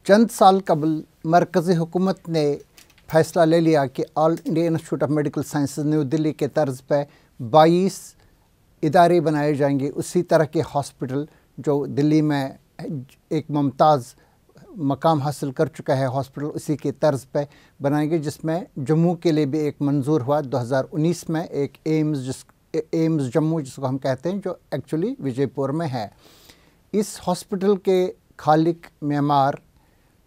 चंद साल कबल मरकज़ी हुकूमत ने फ़ैसला ले लिया कि all India institute of medical sciences new Delhi के तर्ज पर 22 इदारे बनाए जाएंगे। उसी तरह के हॉस्पिटल जो दिल्ली में एक मुमताज़ मकाम हासिल कर चुका है हॉस्पिटल, उसी के तर्ज पे बनाएंगे, जिसमें जम्मू के लिए भी एक मंजूर हुआ 2019 में एक एम्स जम्मू जिसको हम कहते हैं, जो एक्चुअली विजयपुर में है। इस हॉस्पिटल के खालिक मेमार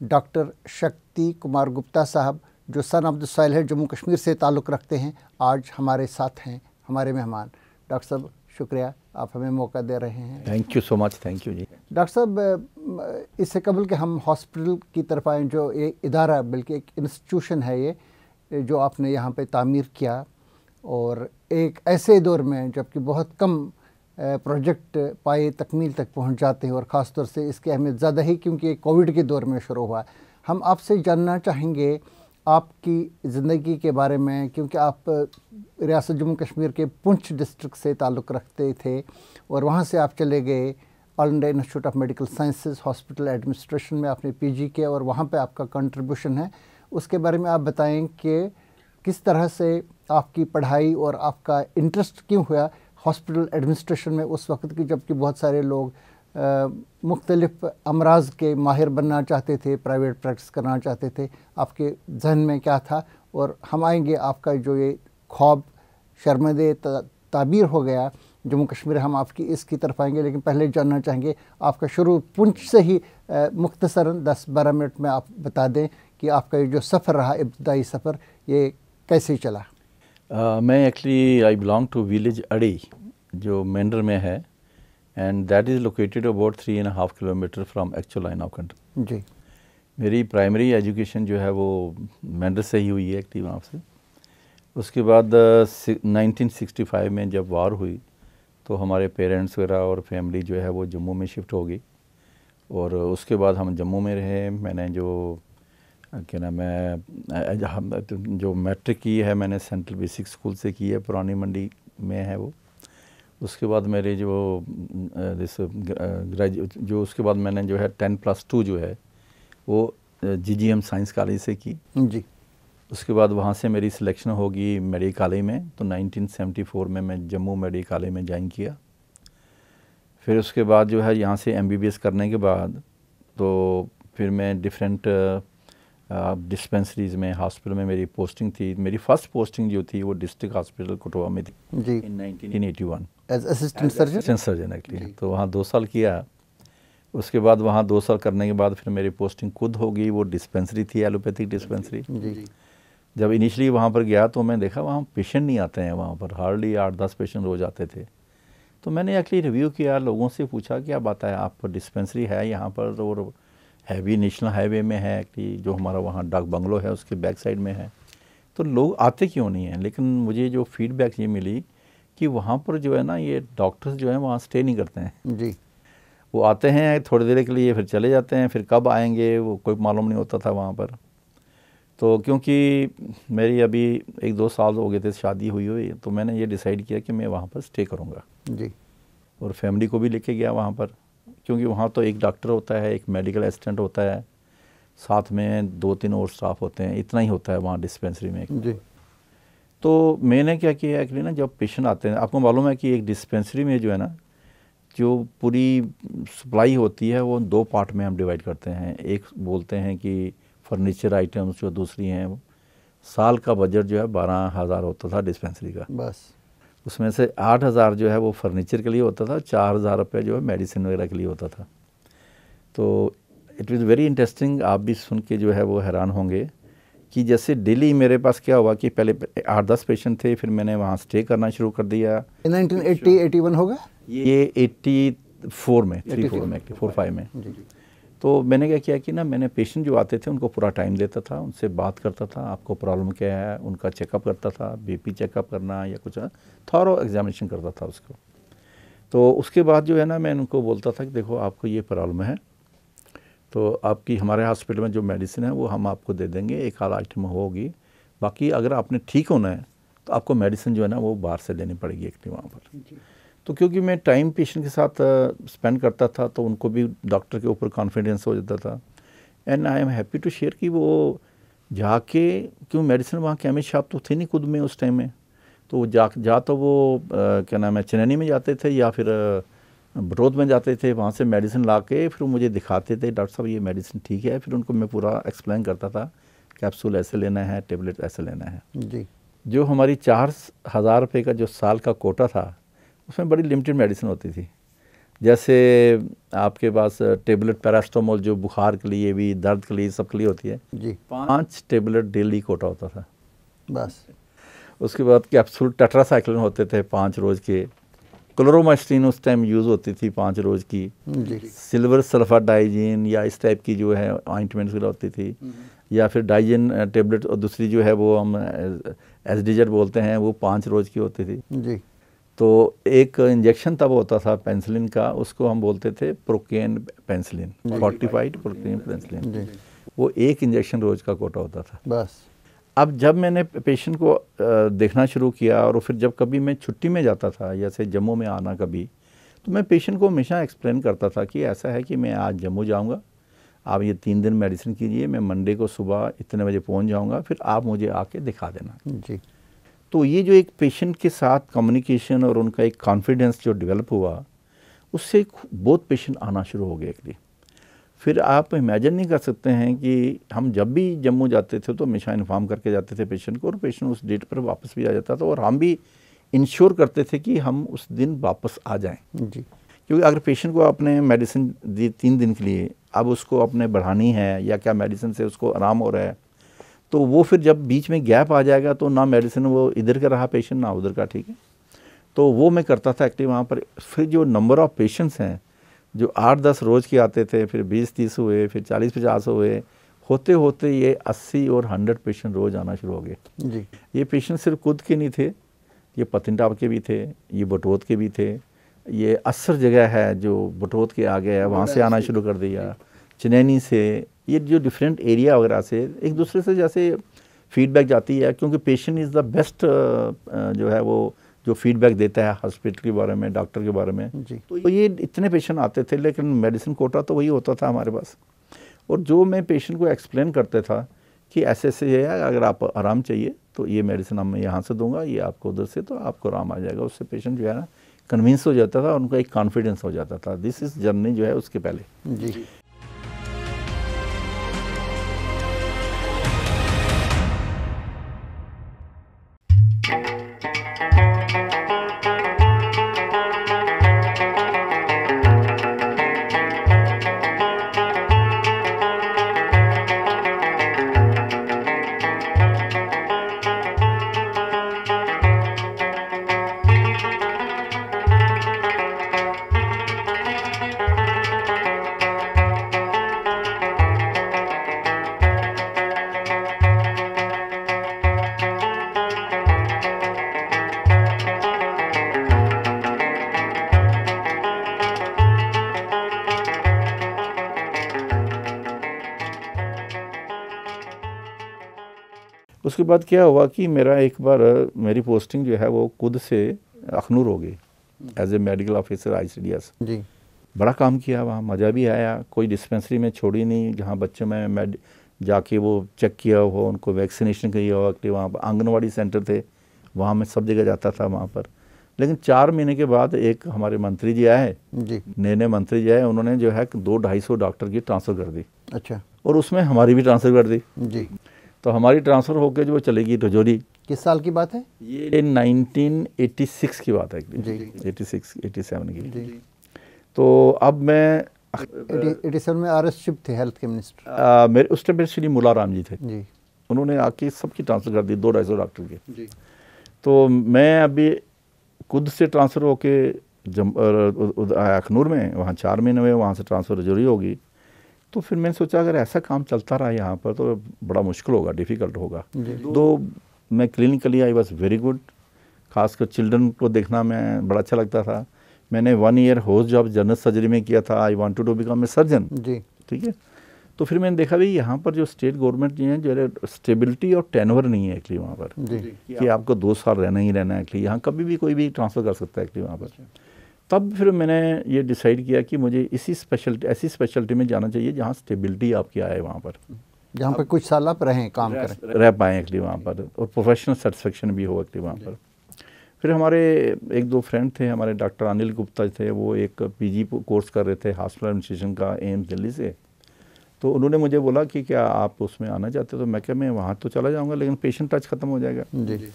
डॉक्टर शक्ति कुमार गुप्ता साहब, जो सन ऑफ द सॉइल है, जम्मू कश्मीर से ताल्लुक़ रखते हैं, आज हमारे साथ हैं, हमारे मेहमान। डॉक्टर साहब शुक्रिया, आप हमें मौका दे रहे हैं। Thank you so much. Thank you जी। डॉक्टर साहब, इससे कबल के हम हॉस्पिटल की तरफ आए, जो एक इदारा बल्कि एक इंस्टीट्यूशन है ये, जो आपने यहाँ पे तामीर किया, और एक ऐसे दौर में जबकि बहुत कम प्रोजेक्ट पाए तकमील तक पहुँच जाते हैं, और ख़ास तौर से इसकी अहमियत ज़्यादा ही क्योंकि कोविड के दौर में शुरू हुआ। हम आपसे जानना चाहेंगे आपकी ज़िंदगी के बारे में, क्योंकि आप रियासत जम्मू कश्मीर के पुंछ डिस्ट्रिक्ट से ताल्लुक़ रखते थे और वहाँ से आप चले गए all India institute of medical sciences hospital administration में आपने पीजी किया और वहाँ पे आपका कंट्रीब्यूशन है। उसके बारे में आप बताएं कि किस तरह से आपकी पढ़ाई और आपका इंटरेस्ट क्यों हुआ हॉस्पिटल एडमिनिस्ट्रेशन में उस वक्त की, जबकि बहुत सारे लोग मुख्तलिफ़ अमराज के माहिर बनना चाहते थे, प्राइवेट प्रैक्टिस करना चाहते थे। आपके जहन में क्या था? और हम आएंगे आपका जो ये ख्वाब शर्मदे ताबीर हो गया जम्मू कश्मीर, हम आपकी इसकी तरफ आएंगे, लेकिन पहले जानना चाहेंगे आपका शुरू पुंछ से ही मुख्तसरन 10-12 मिनट में आप बता दें कि आपका ये जो सफ़र रहा, इब्तदाई सफ़र, ये कैसे चला? मैं actually I belong to village Adi, जो मेंढर में है, and that is located about 3.5 kilometre from actual line of country. जी। मेरी प्राइमरी एजुकेशन जो है वो मेंढर से ही हुई है एक्चुअली वहाँ से। उसके बाद 1965 में जब वार हुई तो हमारे पेरेंट्स वगैरह और फैमिली जो है वो जम्मू में शिफ्ट हो गई, और उसके बाद हम जम्मू में रहे। मैंने जो क्या नाम है, जो मैट्रिक की है मैंने सेंट्रल बेसिक स्कूल से की है, पुरानी मंडी में है वो। उसके बाद मेरे जो ग्रेजुएट जो उसके बाद मैंने जो है 10+2 जो है वो GGM साइंस कॉलेज से की जी। उसके बाद वहाँ से मेरी सिलेक्शन होगी मेडिकल कॉलेज में, तो 1974 में मैं जम्मू मेडिकल कॉलेज में ज्वाइन किया। फिर उसके बाद जो है यहाँ से MBBS करने के बाद तो फिर मैं डिफरेंट डिस्पेंसरीज़ में, हॉस्पिटल में मेरी पोस्टिंग थी। मेरी फ़र्स्ट पोस्टिंग जो थी वो डिस्ट्रिक्ट हॉस्पिटल कठुआ में थी जी, इन 1981 एज असिस्टेंट सर्जन एक्चुअली। तो वहाँ 2 साल किया। उसके बाद वहाँ 2 साल करने के बाद फिर मेरी पोस्टिंग खुद हो गई, वो डिस्पेंसरी थी, एलोपैथिक डिस्पेंसरी। जी। जब इनिशियली वहाँ पर गया तो मैं देखा वहाँ पेशेंट नहीं आते हैं, वहाँ पर हार्डली 8-10 पेशेंट रोज़ आते थे। तो मैंने एक्चुअली रिव्यू किया, लोगों से पूछा क्या बात है, आप डिस्पेंसरी है यहाँ पर और हैवी नेशनल हाईवे में है एक्चुअली, जो हमारा वहाँ डाक बंगलो है उसके बैक साइड में है, तो लोग आते क्यों नहीं हैं? लेकिन मुझे जो फीडबैक ये मिली कि वहाँ पर जो है ना, ये डॉक्टर्स जो हैं वहाँ स्टे नहीं करते हैं जी। वो आते हैं थोड़ी देर के लिए फिर चले जाते हैं, फिर कब आएंगे वो कोई मालूम नहीं होता था वहाँ पर। तो क्योंकि मेरी अभी 1-2 साल हो गए थे शादी हुई, तो मैंने ये डिसाइड किया कि मैं वहाँ पर स्टे करूँगा जी। और फैमिली को भी लेके गया वहाँ पर, क्योंकि वहाँ तो एक डॉक्टर होता है, एक मेडिकल असिस्टेंट होता है, साथ में 2-3 और स्टाफ होते हैं, इतना ही होता है वहाँ डिस्पेंसरी में जी। तो मैंने क्या किया एक्चुअली ना, जब पेशेंट आते हैं, आपको मालूम है कि एक डिस्पेंसरी में जो है ना, जो पूरी सप्लाई होती है वो 2 पार्ट में हम डिवाइड करते हैं। एक बोलते हैं कि फर्नीचर आइटम्स, जो दूसरी हैं साल का बजट जो है 12,000 होता था डिस्पेंसरी का, बस उसमें से 8,000 जो है वो फर्नीचर के लिए होता था, 4,000 रुपये जो है मेडिसिन वगैरह के लिए होता था। तो इट वाज वेरी इंटरेस्टिंग, आप भी सुन के जो है वो हैरान होंगे कि जैसे डेली मेरे पास क्या हुआ कि पहले 8-10 पेशेंट थे, फिर मैंने वहाँ स्टे करना शुरू कर दिया। 1980-81 होगा ये 84 में, 4-5 में। तो मैंने क्या किया कि ना, मैंने पेशेंट जो आते थे उनको पूरा टाइम देता था, उनसे बात करता था, आपको प्रॉब्लम क्या है, उनका चेकअप करता था, BP चेकअप करना या कुछ थॉरो एग्जामिनेशन करता था उसको। तो उसके बाद जो है ना, मैं उनको बोलता था कि देखो आपको ये प्रॉब्लम है, तो आपकी हमारे हॉस्पिटल में जो मेडिसिन है वो हम आपको दे देंगे, एक आध आइटम होगी, बाकी अगर आपने ठीक होना है तो आपको मेडिसिन जो है ना वो बाहर से लेनी पड़ेगी एक वहाँ पर। तो क्योंकि मैं टाइम पेशेंट के साथ स्पेंड करता था तो उनको भी डॉक्टर के ऊपर कॉन्फिडेंस हो जाता था and I am happy to share कि वो जाके, क्यों मेडिसिन वहाँ केमिस्ट शॉप तो थे नहीं खुद में उस टाइम में, तो जा तो वो क्या नाम है चनैनी में जाते थे या फिर बटोत में जाते थे, वहाँ से मेडिसिन ला के फिर मुझे दिखाते थे, डॉक्टर साहब ये मेडिसिन ठीक है, फिर उनको मैं पूरा एक्सप्लेन करता था कैप्सूल ऐसे लेना है, टेबलेट ऐसे लेना है जी। जो हमारी 4,000 रुपये का जो साल का कोटा था उसमें बड़ी लिमिटेड मेडिसिन होती थी। जैसे आपके पास टेबलेट पैरास्टामोल जो बुखार के लिए भी, दर्द के लिए, सब के लिए होती है जी, 5 टेबलेट डेली कोटा होता था बस। उसके बाद कैप्सूल टेट्रासाइक्लिन होते थे 5 रोज़ के, क्लोरोमास्टिन उस टाइम यूज़ होती थी 5 रोज़ की जी, सिल्वर सल्फाडाइजिन या इस टाइप की जो है ऑइंटमेंट्स होती थी, या फिर डाइजिन टेबलेट, और दूसरी जो है वो हम एसडीजेड बोलते हैं, वो 5 रोज़ की होती थी जी। तो एक इंजेक्शन तब होता था पेंसिलिन का, उसको हम बोलते थे procaine penicillin, fortified procaine penicillin, वो एक इंजेक्शन रोज़ का कोटा होता था बस। अब जब मैंने पेशेंट को देखना शुरू किया और फिर जब कभी मैं छुट्टी में जाता था, जैसे जम्मू में आना कभी, तो मैं पेशेंट को हमेशा एक्सप्लेन करता था कि ऐसा है कि मैं आज जम्मू जाऊंगा, आप ये 3 दिन मेडिसिन कीजिए, मैं मंडे को सुबह इतने बजे पहुंच जाऊंगा, फिर आप मुझे आके दिखा देना जी। तो ये जो एक पेशेंट के साथ कम्युनिकेशन और उनका एक कॉन्फिडेंस जो डेवलप हुआ, उससे बहुत पेशेंट आना शुरू हो गए एक्चुअली। फिर आप इमेजिन नहीं कर सकते हैं कि हम जब भी जम्मू जाते थे तो हमेशा इन्फॉर्म करके जाते थे पेशेंट को, और पेशेंट उस डेट पर वापस भी आ जाता था, और हम भी इंश्योर करते थे कि हम उस दिन वापस आ जाएं जी। क्योंकि अगर पेशेंट को आपने मेडिसिन दी 3 दिन के लिए, अब उसको अपने बढ़ानी है या क्या मेडिसिन से उसको आराम हो रहा है, तो वो फिर जब बीच में गैप आ जाएगा तो ना मेडिसिन वो इधर का रहा पेशेंट ना उधर का, ठीक है। तो वो मैं करता था एक्चुअली वहाँ पर। फिर जो नंबर ऑफ़ पेशेंट्स हैं जो 8-10 रोज़ के आते थे, फिर 20-30 हुए, फिर 40-50 हुए, होते होते ये 80 और 100 पेशेंट रोज़ आना शुरू हो गए जी। ये पेशेंट सिर्फ खुद के नहीं थे, ये पतनटाप के भी थे, ये बटोत के भी थे, ये असर जगह है जो बटोत के आगे है वहाँ से आना शुरू कर दिया, चनैनी से, ये जो डिफरेंट एरिया वगैरह से एक दूसरे से जैसे फीडबैक जाती है, क्योंकि पेशेंट इज़ द बेस्ट जो है वो जो फीडबैक देता है हॉस्पिटल के बारे में, डॉक्टर के बारे में जी। तो ये इतने पेशेंट आते थे, लेकिन मेडिसिन कोटा तो वही होता था हमारे पास। और जो मैं पेशेंट को एक्सप्लेन करता था कि ऐसे ऐसे ये है, अगर आप आराम चाहिए तो ये मेडिसिन मैं यहाँ से दूंगा, ये आपको उधर से, तो आपको आराम आ जाएगा। उससे पेशेंट जो है ना कन्विंस हो जाता था, उनका एक कॉन्फिडेंस हो जाता था। दिस इज़ जर्नी जो है उसके पहले। जी। उसके बाद क्या हुआ कि मेरा एक बार मेरी पोस्टिंग जो है वो खुद से अखनूर हो गई as a medical officer ICDS। जी। बड़ा काम किया वहाँ, मज़ा भी आया, कोई डिस्पेंसरी में छोड़ी नहीं जहाँ बच्चों में जाके वो चेक किया हो, उनको वैक्सीनेशन किया हुआ कि वहाँ पर आंगनवाड़ी सेंटर थे, वहाँ मैं सब जगह जाता था वहाँ पर। लेकिन 4 महीने के बाद एक हमारे मंत्री जी आए, नए मंत्री जी आए, उन्होंने जो है 200-250 डॉक्टर की ट्रांसफ़र कर दी। अच्छा। और उसमें हमारी भी ट्रांसफ़र कर दी जी। तो हमारी ट्रांसफ़र होकर जो चलेगी रजौरी। किस साल की बात है ये? 1986 की बात है जी। 86-87 की जी। तो अब मैं 87 में RS थे हेल्थ के मिनिस्टर, मेरे उस टाइम श्री मुला राम जी थे जी। उन्होंने आके सबकी ट्रांसफ़र कर दी 200-250 डॉक्टर की जी। तो मैं अभी खुद से ट्रांसफ़र होके अखनूर में, वहाँ 4 महीने में, वहाँ से ट्रांसफ़र रजौरी होगी। तो फिर मैंने सोचा अगर ऐसा काम चलता रहा यहाँ पर तो बड़ा मुश्किल होगा, डिफ़िकल्ट होगा। तो मैं clinically I was very good, खासकर चिल्ड्रन को देखना मैं बड़ा अच्छा लगता था। मैंने 1 year house job general surgery में किया था। I wanted to become a surgeon जी, ठीक है। तो फिर मैंने देखा भाई यहाँ पर जो स्टेट गवर्नमेंट जी हैं जो है स्टेबिलिटी और टेनवर नहीं है एक्चुअली वहाँ पर जी। कि आपको 2 साल रहना ही रहना है एक्चुअली, यहाँ कभी भी कोई भी ट्रांसफ़र कर सकता है एक्चुअली वहाँ पर। तब फिर मैंने ये डिसाइड किया कि मुझे ऐसी स्पेशलिटी में जाना चाहिए जहाँ स्टेबिलिटी आपकी आए, वहाँ पर जहाँ पर कुछ साल आप रहें, काम करें, रह पाएँ एक्चुअली वहाँ पर, और प्रोफेशनल सेटिस्फेक्शन भी हो एक्चुअली वहाँ पर। फिर हमारे एक दो फ्रेंड थे, हमारे डॉक्टर अनिल गुप्ता थे, वो एक पीजी कोर्स कर रहे थे हॉस्पिटल एडमिनिस्ट्रेशन का एम्स दिल्ली से। तो उन्होंने मुझे बोला कि क्या आप उसमें आना चाहते हो? तो मैं क्या, मैं वहाँ तो चला जाऊँगा लेकिन पेशेंट टच ख़त्म हो जाएगा जी।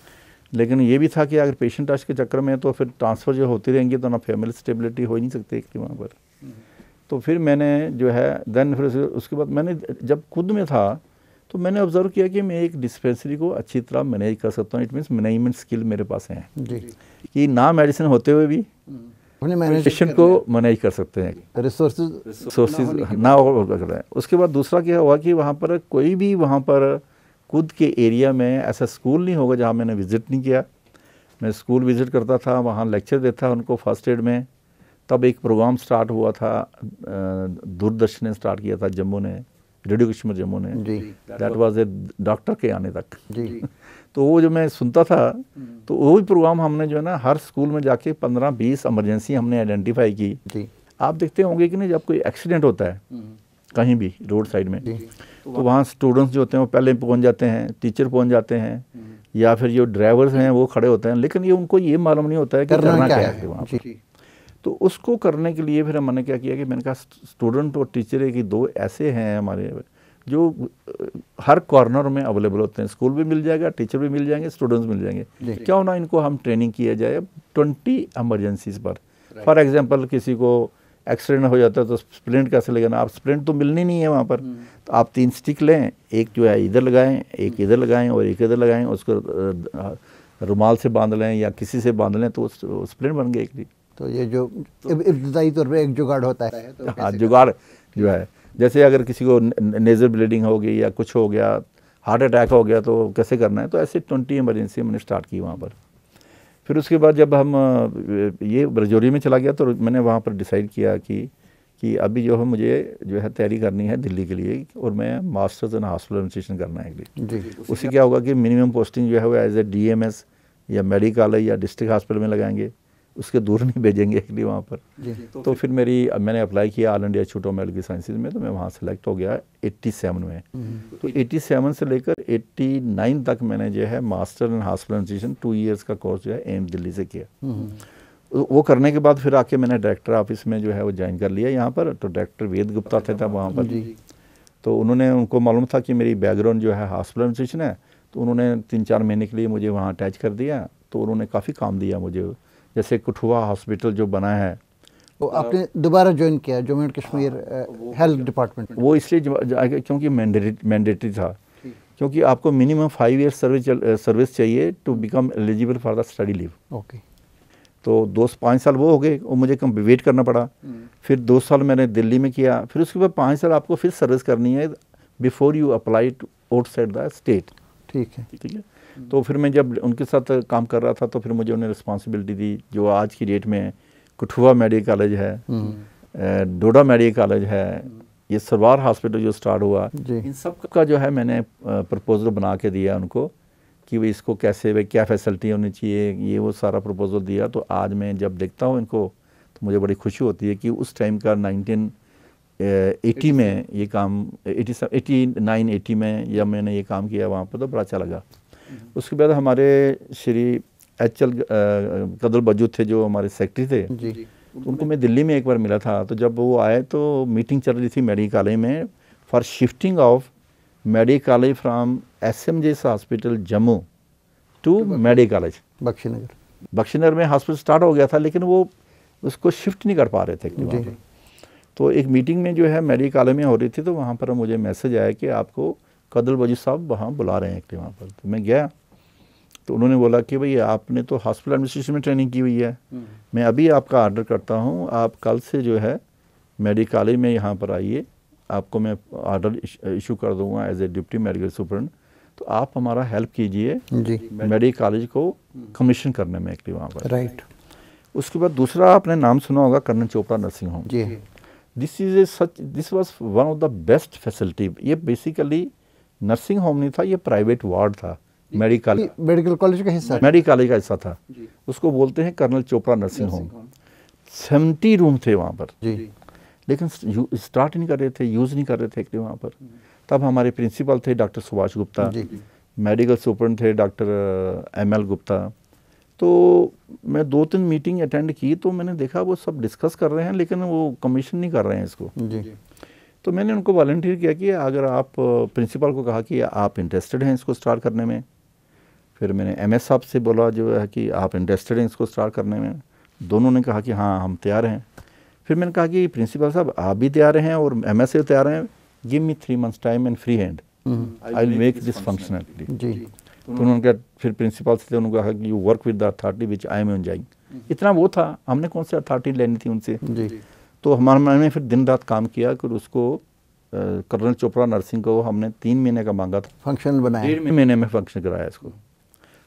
लेकिन ये भी था कि अगर पेशेंट टच के चक्कर में तो फिर ट्रांसफ़र जो होती रहेंगी तो ना फैमिली स्टेबिलिटी हो ही नहीं सकती कि वहाँ पर। तो फिर मैंने जो है देन फिर उसके बाद मैंने जब खुद में था तो मैंने ऑब्जर्व किया कि मैं एक डिस्पेंसरी को अच्छी तरह मैनेज कर सकता हूँ। इट मीन्स मैनेजमेंट स्किल मेरे पास है जी, कि ना मेडिसिन होते हुए भी पेशेंट को मैनेज कर सकते हैं, रिसोर्सेज ना हो रहा है। उसके बाद दूसरा क्या हुआ कि वहाँ पर कोई भी वहाँ पर खुद के एरिया में ऐसा स्कूल नहीं होगा जहाँ मैंने विज़िट नहीं किया। मैं स्कूल विज़िट करता था, वहाँ लेक्चर देता उनको फर्स्ट एड में। तब एक प्रोग्राम स्टार्ट हुआ था, दूरदर्शन ने स्टार्ट किया था, जम्मू ने, रेडियो कश्मीर जम्मू ने, दैट वाज ए डॉक्टर के आने तक जी। तो वो जो मैं सुनता था तो वही प्रोग्राम हमने जो है ना हर स्कूल में जाके 15-20 इमरजेंसी हमने आइडेंटिफाई की जी। आप देखते होंगे कि नहीं, जब कोई एक्सीडेंट होता है कहीं भी रोड साइड में तो वहाँ स्टूडेंट्स जो होते हैं वो पहले पहुँच जाते हैं, टीचर पहुँच जाते हैं, या फिर जो ड्राइवर्स हैं वो खड़े होते हैं, लेकिन ये उनको ये मालूम नहीं होता है कि करना क्या है वहाँ पर। तो उसको करने के लिए फिर हमने क्या किया कि मैंने कहा स्टूडेंट और टीचर एक ही दो ऐसे हैं हमारे जो हर कॉर्नर में अवेलेबल होते हैं। स्कूल भी मिल जाएगा, टीचर भी मिल जाएंगे, स्टूडेंट्स मिल जाएंगे। क्यों ना इनको हम ट्रेनिंग किया जाए 20 इमरजेंसीज पर। फॉर एग्जांपल किसी को एक्सीडेंट हो जाता है तो स्प्लिंट कैसे लगाना, आप स्प्लिंट तो मिलनी नहीं है वहाँ पर, तो आप 3 स्टिक लें, एक जो है इधर लगाएं, एक इधर लगाएं और एक इधर लगाएं, उसको रुमाल से बांध लें या किसी से बांध लें तो स्प्लिंट बन गए एक। तो ये जो इब्तदाई तौर पर एक जुगाड़ होता है तो हाँ, जुगाड़ जो है, जैसे अगर किसी को नेजल ब्लीडिंग हो गई या कुछ हो गया, हार्ट अटैक हो गया तो कैसे करना है, तो ऐसे 20 इमरजेंसी हमने स्टार्ट की वहाँ पर। फिर उसके बाद जब हम ये रजौरी में चला गया तो मैंने वहाँ पर डिसाइड किया कि अभी जो है मुझे जो है तैयारी करनी है दिल्ली के लिए, और मैं मास्टर्स इन हॉस्पिटल एडमिनिस्ट्रेशन करना है जी। उससे क्या होगा कि मिनिमम पोस्टिंग जो है वो एज ए DMS या मेडिकल या डिस्ट्रिक्ट हॉस्पिटल में लगाएंगे, उसके दूर नहीं भेजेंगे एक्चुअली वहाँ पर। तो फिर मैंने अप्लाई किया all India institute of medical sciences में, तो मैं वहाँ सेलेक्ट हो गया 87 में। तो 87 से लेकर 89 तक मैंने जो है master in hospital administration 2 years का कोर्स जो है एम्स दिल्ली से किया। वो करने के बाद फिर आके मैंने डायरेक्टर ऑफिस में जो है वो ज्वाइन कर लिया यहाँ पर। तो डायरेक्टर वेद गुप्ता थे तब वहाँ पर, तो उनको मालूम था कि मेरी बैकग्राउंड जो है हॉस्पिटल एडमिनिस्ट्रेशन है, तो उन्होंने 3-4 महीने के लिए मुझे वहाँ अटैच कर दिया। तो उन्होंने काफ़ी काम दिया मुझे, जैसे कठुआ हॉस्पिटल जो बना है वो आपने दोबारा ज्वाइन किया Jammu and Kashmir health department. वो इसलिए क्योंकि मैंडेटरी था, क्योंकि आपको मिनिमम 5 ईयर्स सर्विस चाहिए to become eligible for the study leave. Okay. तो 5 साल वो हो गए, वो मुझे वेट करना पड़ा। फिर 2 साल मैंने दिल्ली में किया, फिर उसके बाद 5 साल आपको फिर सर्विस करनी है before you apply to outside the state. ठीक है। तो फिर मैं जब उनके साथ काम कर रहा था तो फिर मुझे उन्हें रिस्पॉन्सिबिलिटी दी, जो आज की डेट में कठुआ मेडिकल कॉलेज है, डोडा मेडिकल कॉलेज है, ये सरवार हॉस्पिटल जो स्टार्ट हुआ, इन सब का जो है मैंने प्रपोजल बना के दिया उनको कि भाई इसको कैसे, क्या फैसिलिटी होनी चाहिए, ये वो सारा प्रपोजल दिया। तो आज मैं जब देखता हूँ इनको तो मुझे बड़ी खुशी होती है कि उस टाइम का 1980 में ये काम, 89-80 में जब मैंने ये काम किया वहाँ पर, तो बड़ा अच्छा लगा। उसके बाद हमारे श्री HL कदल बजू थे जो हमारे सेक्रेटरी थे जी। उनको मैं दिल्ली में एक बार मिला था। तो जब वो आए तो मीटिंग चल रही थी मेडिकल कॉलेज में for shifting of medical college from SMJ hospital Jammu to medical college Bakshinagar में हॉस्पिटल स्टार्ट हो गया था, लेकिन वो उसको शिफ्ट नहीं कर पा रहे थे वहाँ पर। तो एक मीटिंग में जो है मेडिकल कॉलेज में हो रही थी, तो वहाँ पर मुझे मैसेज आया कि आपको कदल बजू साहब वहाँ बुला रहे हैं वहाँ पर। तो मैं गया तो उन्होंने बोला कि भाई आपने तो हॉस्पिटल एडमिनिस्ट्रेशन में ट्रेनिंग की हुई है, मैं अभी आपका ऑर्डर करता हूँ, आप कल से जो है मेडिकल कॉलेज में यहाँ पर आइए, आपको मैं ऑर्डर इशू कर दूँगा as a deputy medical superintendent, तो आप हमारा हेल्प कीजिए मेडिकल कॉलेज को कमीशन करने में वहाँ पर। राइट। उसके बाद दूसरा आपने नाम सुना होगा colonel Chopra nursing home. This was one of the best facility. ये बेसिकली नर्सिंग होम नहीं था, ये प्राइवेट वार्ड था, मेडिकल कॉलेज का हिस्सा था, उसको बोलते हैं colonel Chopra nursing home. 70 room थे वहाँ पर जी, लेकिन स्टार्ट नहीं कर रहे थे, यूज़ नहीं कर रहे थे एक्चुअली वहाँ पर। तब हमारे प्रिंसिपल थे doctor Subhash Gupta, medical superintendent थे डॉक्टर ML गुप्ता। तो मैं 2-3 मीटिंग अटेंड की तो मैंने देखा वो सब डिस्कस कर रहे हैं लेकिन वो कमीशन नहीं कर रहे हैं इसको जी। तो मैंने उनको वॉलंटियर किया कि अगर आप प्रिंसिपल को कहा कि आप इंटरेस्टेड हैं इसको स्टार्ट करने में। फिर मैंने MS साहब से बोला जो है कि आप इंटरेस्टेड हैं इसको स्टार्ट करने में। दोनों ने कहा कि हाँ हम तैयार हैं। फिर मैंने कहा कि प्रिंसिपल साहब आप भी तैयार हैं और MS से तैयार हैं, give me 3 months time and free hand, I will make this functionality. जी। तो उन्होंने कहा, फिर प्रिंसिपल से उन्होंने कहा कि you work with the authority which I am enjoying. इतना वो था, हमने कौन सी अथॉरिटी लेनी थी उनसे। जी। तो हमारे मन में फिर दिन रात काम किया कि उसको कर्नल चोपड़ा नर्सिंग को हमने 3 महीने का मांगा था, फंक्शनल बनाया, 1.5 महीने में फंक्शन कराया इसको।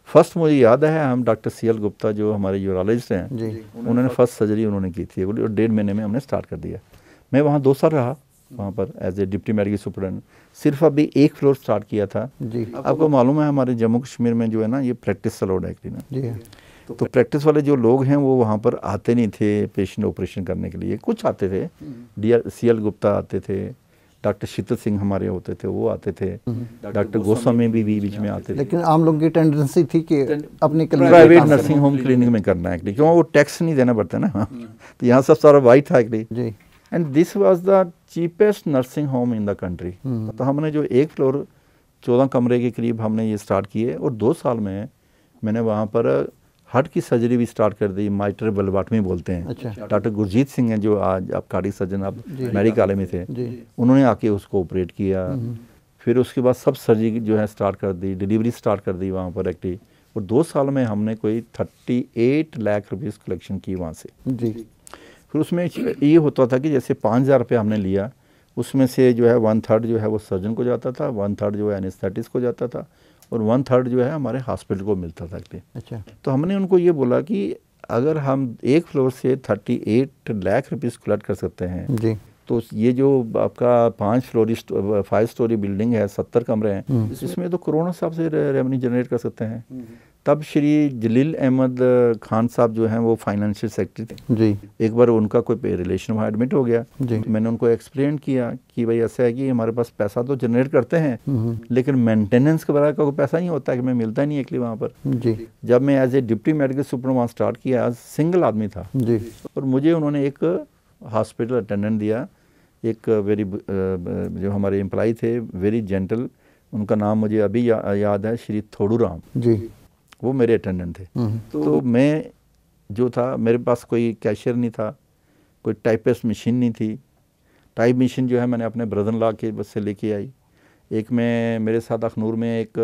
फर्स्ट मुझे याद है हम डॉक्टर CL गुप्ता जो हमारे यूरोलॉजिस्ट हैं जी। उन्होंने फर्स्ट सर्जरी उन्होंने की थी और 1.5 महीने में हमने स्टार्ट कर दिया। मैं वहाँ 2 साल रहा वहाँ पर as a deputy medical superintendent. सिर्फ अभी 1 फ्लोर स्टार्ट किया था। जी। आपको मालूम है हमारे जम्मू कश्मीर में जो है ना ये प्रैक्टिस अलाउड है एक्चुअली ना। जी। तो प्रैक्टिस वाले जो लोग हैं वो वहाँ पर आते नहीं थे पेशेंट ऑपरेशन करने के लिए। कुछ आते थे, CL गुप्ता आते थे, डॉक्टर शीतल सिंह हमारे होते थे वो आते थे, डॉक्टर गोस्वामी भी बीच में आते थे। लेकिन आम लोगों की टेंडेंसी थी कि अपनी प्राइवेट नर्सिंग होम क्लिनिक में करना है एक्चुअली, क्यों वो टैक्स नहीं देना पड़ता ना। तो यहाँ सब सारा वाइट था एक्चुअली। जी। And this was the cheapest nursing home in the country. तो हमने जो 1 फ्लोर 14 कमरे के करीब हमने ये स्टार्ट किए और 2 साल में मैंने वहाँ पर हार्ट की सर्जरी भी स्टार्ट कर दी, माइटर बल्बाटमी बोलते हैं। अच्छा। डॉक्टर गुरजीत सिंह हैं जो आज आप कार्डियक सर्जन आप मेडिकल में थे, उन्होंने आके उसको ऑपरेट किया। फिर उसके बाद सब सर्जरी जो है स्टार्ट कर दी, डिलीवरी स्टार्ट कर दी वहाँ पर एक्टिव। और 2 साल में हमने कोई 38 लाख रुपीज़ कलेक्शन की वहाँ से। जी। फिर उसमें ये होता था कि जैसे 5,000 रुपये हमने लिया, उसमें से जो है 1/3 जो है वो सर्जन को जाता था, 1/3 जो है एनेस्थेटिस्ट को जाता था और 1/3 जो है हमारे हॉस्पिटल को मिलता था। अच्छा। तो हमने उनको ये बोला कि अगर हम 1 फ्लोर से 38 लाख रुपीज़ कलेक्ट कर सकते हैं जी। तो ये जो आपका 5 स्टोरी बिल्डिंग है, 70 कमरे हैं, इसमें तो करोड़ों साहब से रेवेन्यू जनरेट कर सकते हैं। तब श्री जलील अहमद खान साहब जो हैं वो फाइनेंशियल सेक्रेटरी थे जी। एक बार उनका कोई रिलेशन वहाँ एडमिट हो गया जी। तो मैंने उनको एक्सप्लेन किया कि भाई ऐसा है कि हमारे पास पैसा तो जनरेट करते हैं लेकिन मेंटेनेंस के बारे का कोई पैसा नहीं होता है कि मैं मिलता नहीं एक्चुअली वहाँ पर। जी। जब मैं as a deputy medical super वहाँ स्टार्ट किया, सिंगल आदमी था जी। और मुझे उन्होंने एक हॉस्पिटल अटेंडेंट दिया, एक वेरी जो हमारे एम्प्लॉय थे वेरी जेंटल, उनका नाम मुझे अभी याद है, श्री थोड़ू राम जी। वो मेरे अटेंडेंट थे। तो मैं जो था मेरे पास कोई कैशियर नहीं था, कोई टाइपिस्ट मशीन नहीं थी। टाइप मशीन जो है मैंने अपने ब्रदर ला के बस से लेके आई। एक मैं मेरे साथ अखनूर में एक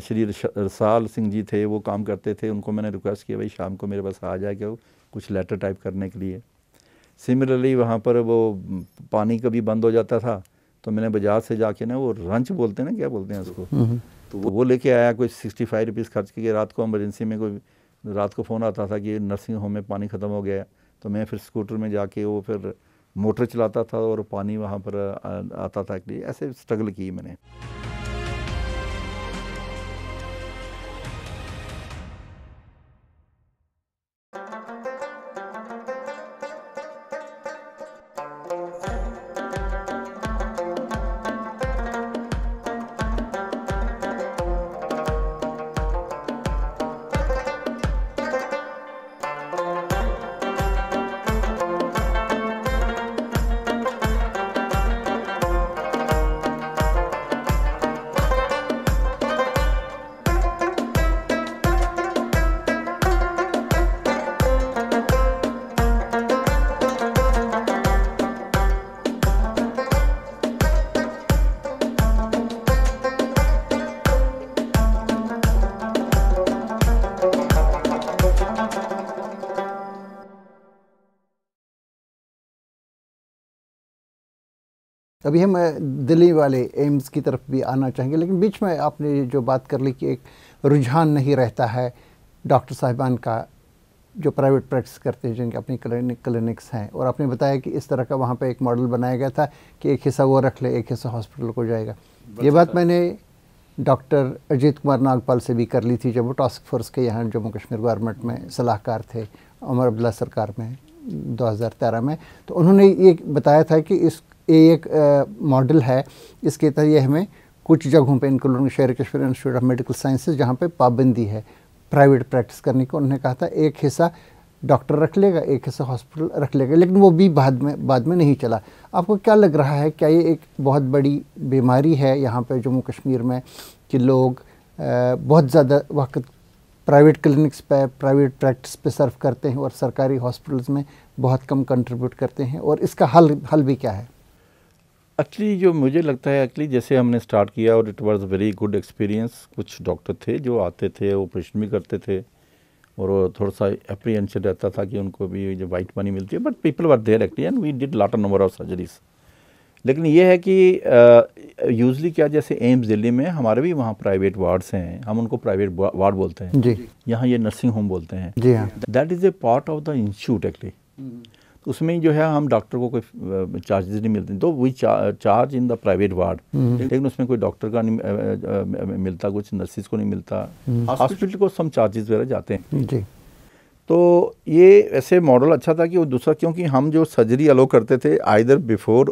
श्री रसाल सिंह जी थे, वो काम करते थे, उनको मैंने रिक्वेस्ट किया भाई शाम को मेरे पास आ जाए क्या कुछ लेटर टाइप करने के लिए। सिमिलरली वहाँ पर वो पानी कभी बंद हो जाता था तो मैंने बाजार से जाके ना वो रंच बोलते हैं ना, क्या बोलते हैं उसको, तो वो लेके आया, कोई 65 रुपीज़ खर्च के। रात को इमरजेंसी में कोई रात को फ़ोन आता था कि नर्सिंग होम में पानी ख़त्म हो गया, तो मैं फिर स्कूटर में जाके वो फिर मोटर चलाता था और पानी वहाँ पर आता था। ऐसे स्ट्रगल की मैंने। अभी हम दिल्ली वाले एम्स की तरफ भी आना चाहेंगे, लेकिन बीच में आपने जो बात कर ली कि एक रुझान नहीं रहता है डॉक्टर साहिबान का जो प्राइवेट प्रैक्टिस करते हैं, जिनके अपनी क्लिनिक्स हैं, और आपने बताया कि इस तरह का वहाँ पे एक मॉडल बनाया गया था कि एक हिस्सा वो रख ले, एक हिस्सा हॉस्पिटल को जाएगा। ये बात मैंने डॉक्टर अजीत कुमार नागपाल से भी कर ली थी जब वो टास्क फोर्स के यहाँ जम्मू कश्मीर गवर्नमेंट में सलाहकार थे, उमर अब्दुल्ला सरकार में, 2013 में। तो उन्होंने ये बताया था कि एक मॉडल है, इसके तहत ये हमें कुछ जगहों पे, इंक्लूडिंग शेर Kashmir institute of medical sciences, जहाँ पे पाबंदी है प्राइवेट प्रैक्टिस करने को, उन्होंने कहा था एक हिस्सा डॉक्टर रख लेगा, एक हिस्सा हॉस्पिटल रख लेगा, लेकिन वो भी बाद में नहीं चला। आपको क्या लग रहा है, क्या ये एक बहुत बड़ी बीमारी है यहाँ पे जम्मू कश्मीर में कि लोग बहुत ज़्यादा वक्त प्राइवेट क्लिनिक्स पे, प्राइवेट प्रैक्टिस पे सर्व करते हैं और सरकारी हॉस्पिटल्स में बहुत कम कंट्रीब्यूट करते हैं, और इसका हल भी क्या है? एक्चुअली जो मुझे लगता है, एक्चुअली जैसे हमने स्टार्ट किया और it was very good experience. कुछ डॉक्टर थे जो आते थे, ऑपरेशन भी करते थे, और थोड़ा सा एप्रीहेंशन रहता था कि उनको भी जो वाइट मनी मिलती है, but people were there actually and we did lot of number of surgeries. लेकिन ये है कि यूजली क्या, जैसे एम्स दिल्ली में हमारे भी वहाँ प्राइवेट वार्ड्स हैं, हम उनको प्राइवेट वार्ड बोलते हैं जी, यहाँ ये नर्सिंग होम बोलते हैं जी हाँ। That is a part of the institute actually. तो उसमें जो है हम डॉक्टर को कोई चार्जेस नहीं मिलते, तो we charge in the private ward, लेकिन उसमें कोई डॉक्टर का नहीं मिलता, कुछ नर्सिस को नहीं मिलता, हॉस्पिटल को सम चार्जेस वगैरह जाते हैं जी। तो ये ऐसे मॉडल अच्छा था कि वो दूसरा, क्योंकि हम जो सर्जरी अलो करते थे आइदर बिफोर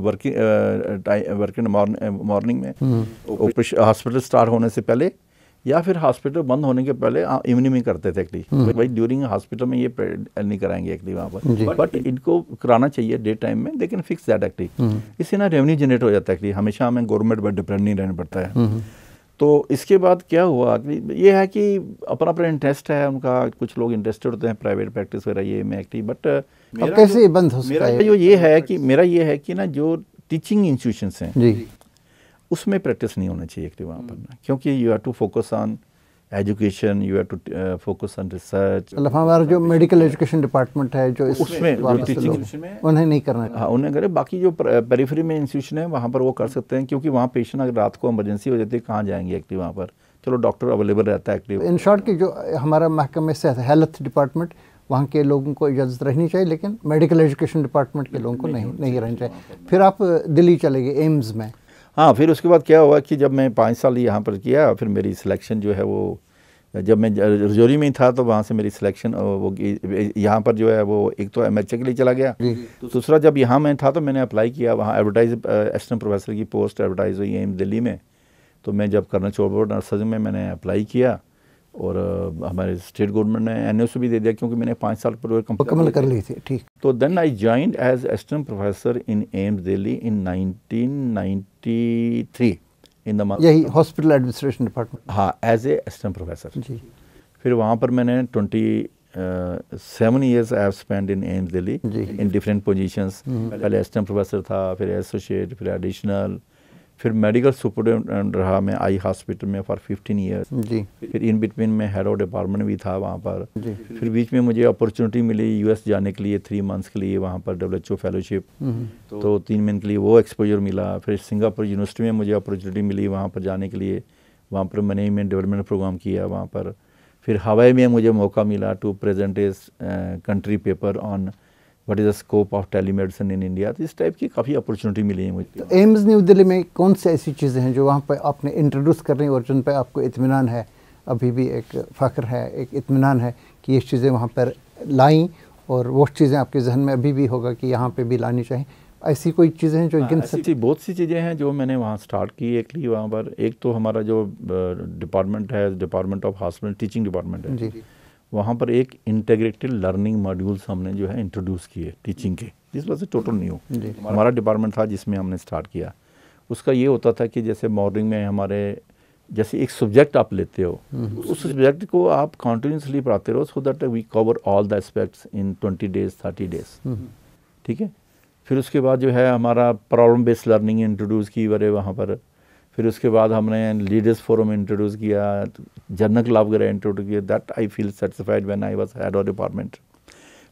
वर्किंग मॉर्निंग में हॉस्पिटल स्टार्ट होने से पहले, या फिर हॉस्पिटल बंद होने के पहले इवनिंग में करते थे एक्चुअली। भाई ड्यूरिंग हॉस्पिटल में ये नहीं कराएंगे एक्चुअली वहाँ पर, बट इनको कराना चाहिए डे टाइम में, they can fix that actually. इससे ना रेवेन्यू जनरेट हो जाता है एक्चुअली, हमेशा हमें गवर्नमेंट पर डिपेंड नहीं रहना पड़ता है। तो इसके बाद क्या हुआ, ये है कि अपना अपना इंटरेस्ट है उनका, कुछ लोग इंटरेस्टेड होते हैं प्राइवेट प्रैक्टिस वगैरह ये में एक्चुअली, बट कैसे बंद हो सकता है? मेरा ये है कि ना जो टीचिंग इंस्टीट्यूशंस हैं जी, उसमें प्रैक्टिस नहीं होना चाहिए एक्चुअली वहाँ पर ना, क्योंकि you have to focus on education, you have to focus on research. मतलब हमारा जो मेडिकल एजुकेशन डिपार्टमेंट है जो उसमें टीचिंग में उन्हें नहीं करना, हाँ उन्हें करे। बाकी जो पेरिफेरी में इंस्टीट्यूशन है वहाँ पर वो कर सकते हैं, क्योंकि वहाँ पेशेंट अगर रात को इमरजेंसी हो जाती है कहाँ जाएंगे एक्चुअली वहाँ पर, चलो डॉक्टर अवेलेबल रहता है एक्चुअली। इन शॉर्ट कि जो हमारा महकमे से हेल्थ डिपार्टमेंट, वहाँ के लोगों को इजाज़त रहनी चाहिए, लेकिन मेडिकल एजुकेशन डिपार्टमेंट के लोगों को नहीं रहनी चाहिए। फिर आप दिल्ली चले गए एम्स में। हाँ, फिर उसके बाद क्या हुआ कि जब मैं 5 साल यहाँ पर किया, फिर मेरी सिलेक्शन जो है वो, जब मैं रजौरी में ही था तो वहाँ से मेरी सिलेक्शन वो यहाँ पर जो है वो एक तो एमएचए के लिए चला गया, दूसरा जब यहाँ मैं था तो मैंने अप्लाई किया, वहाँ एडवर्टाइज असिस्टेंट प्रोफेसर की पोस्ट एडवर्टाइज हुई एम्स दिल्ली में। तो मैं जब कर्नल चोबोर्ड नर्सिंग में मैंने अप्लाई किया, और हमारे स्टेट गवर्नमेंट ने एनओसी भी दे दिया, क्योंकि मैंने 5 साल पर मुकम्मल कर ली थी। ठीक। तो then I joined as assistant professor in AIIMS Delhi in 1993 in the यही हॉस्पिटल एडमिनिस्ट्रेशन डिपार्टमेंट। हाँ, एज ए असिस्टेंट प्रोफेसर जी। फिर वहाँ पर मैंने 27 years I have spend in AIIMS Delhi in different positions. पहले असिस्टेंट प्रोफेसर था, फिर एसोसिएट, फिर एडिशनल, फिर मेडिकल सुपरिटेंडेंट रहा मैं आई हॉस्पिटल में फॉर 15 years जी। फिर इन बिटवीन में हेड ऑफ डिपार्टमेंट भी था वहाँ पर जी। फिर बीच में मुझे अपॉर्चुनिटी मिली यूएस जाने के लिए 3 months के लिए, वहाँ पर WHO फेलोशिप, तो 3 महीने के लिए वो एक्सपोजर मिला। फिर सिंगापुर यूनिवर्सिटी में मुझे अपॉर्चुनिटी मिली वहाँ पर जाने के लिए, वहाँ पर मैनेजमेंट डेवलपमेंट प्रोग्राम किया वहाँ पर। फिर हवाई में मुझे मौका मिला टू प्रेजेंट इस country paper on what is the scope of telemedicine in India. तो इस टाइप की काफ़ी अपॉर्चुनिटी मिली है मुझे। तो एम्स न्यू दिल्ली में कौन सी ऐसी चीज़ें हैं जो वहाँ पर आपने इंट्रोड्यूस कर रही हैं और जिन पर आपको इत्मीनान है, अभी भी एक फ़ख्र है, एक इत्मीनान है कि ये चीज़ें वहाँ पर लाईं, और वो चीज़ें आपके जहन में अभी भी होगा कि यहाँ पे भी लानी चाहिए? ऐसी कोई चीज़ें हैं जो बहुत सी चीज़ें हैं जो मैंने वहाँ स्टार्ट की एक्चुअली वहाँ पर। एक तो हमारा जो डिपार्टमेंट है, department of hospital teaching department है जी, वहाँ पर एक इंटीग्रेटेड लर्निंग मॉड्यूल्स हमने जो है इंट्रोड्यूस किए टीचिंग के। दिस वाज टोटल न्यू हमारा डिपार्टमेंट था जिसमें हमने स्टार्ट किया। उसका ये होता था कि जैसे मॉर्निंग में हमारे जैसे एक सब्जेक्ट आप लेते हो, उस सब्जेक्ट को आप कंटिन्यूसली पढ़ाते रहो, so that we cover all the aspects in 20 days 30 days। ठीक है। फिर उसके बाद जो है हमारा प्रॉब्लम बेस्ड लर्निंग इंट्रोड्यूस की बड़े वहाँ पर। फिर उसके बाद हमने लीडर्स फोरम इंट्रोड्यूस किया, जर्नल क्लब वगैरह इंट्रोड्यूस किया। That I feel satisfied when I was head of department.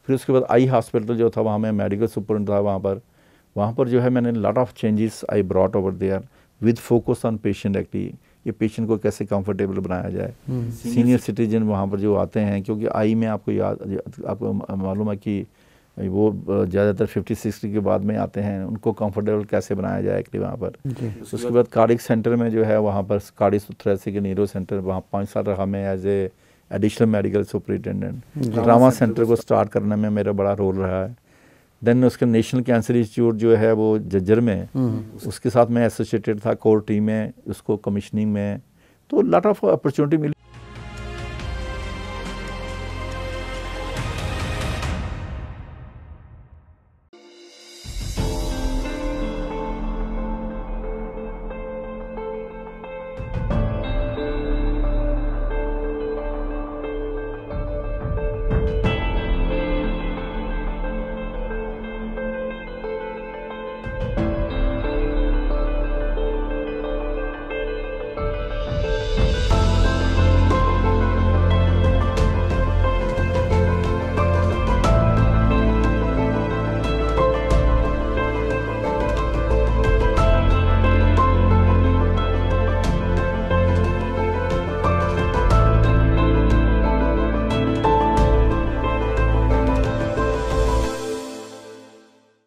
फिर उसके बाद आई हॉस्पिटल जो था वहाँ मैं मेडिकल सुपरिटेंडेंट था वहाँ पर जो है मैंने lot of changes I brought over there with focus on patient actually. ये पेशेंट को कैसे कंफर्टेबल बनाया जाए। सीनियर सिटीजन वहाँ पर जो आते हैं, क्योंकि आई में आपको मालूम है कि वो ज़्यादातर 50-60 के बाद में आते हैं, उनको कंफर्टेबल कैसे बनाया जाए एक्चुअली वहाँ पर। उसके बाद कार्डिक सेंटर में जो है वहाँ पर कार्डिक थोरेसिक न्यूरो सेंटर, वहाँ 5 साल रहा मैं as a additional medical superintendent. Trauma centre को स्टार्ट करने में मेरा बड़ा रोल रहा है। देन उसका नेशनल कैंसर इंस्टीट्यूट जो है वो जज्जर में, उसके साथ मैं एसोसिएटेड था कोर टीम में, उसको कमीशनिंग में, तो लॉट ऑफ अपॉर्चुनिटी मिली।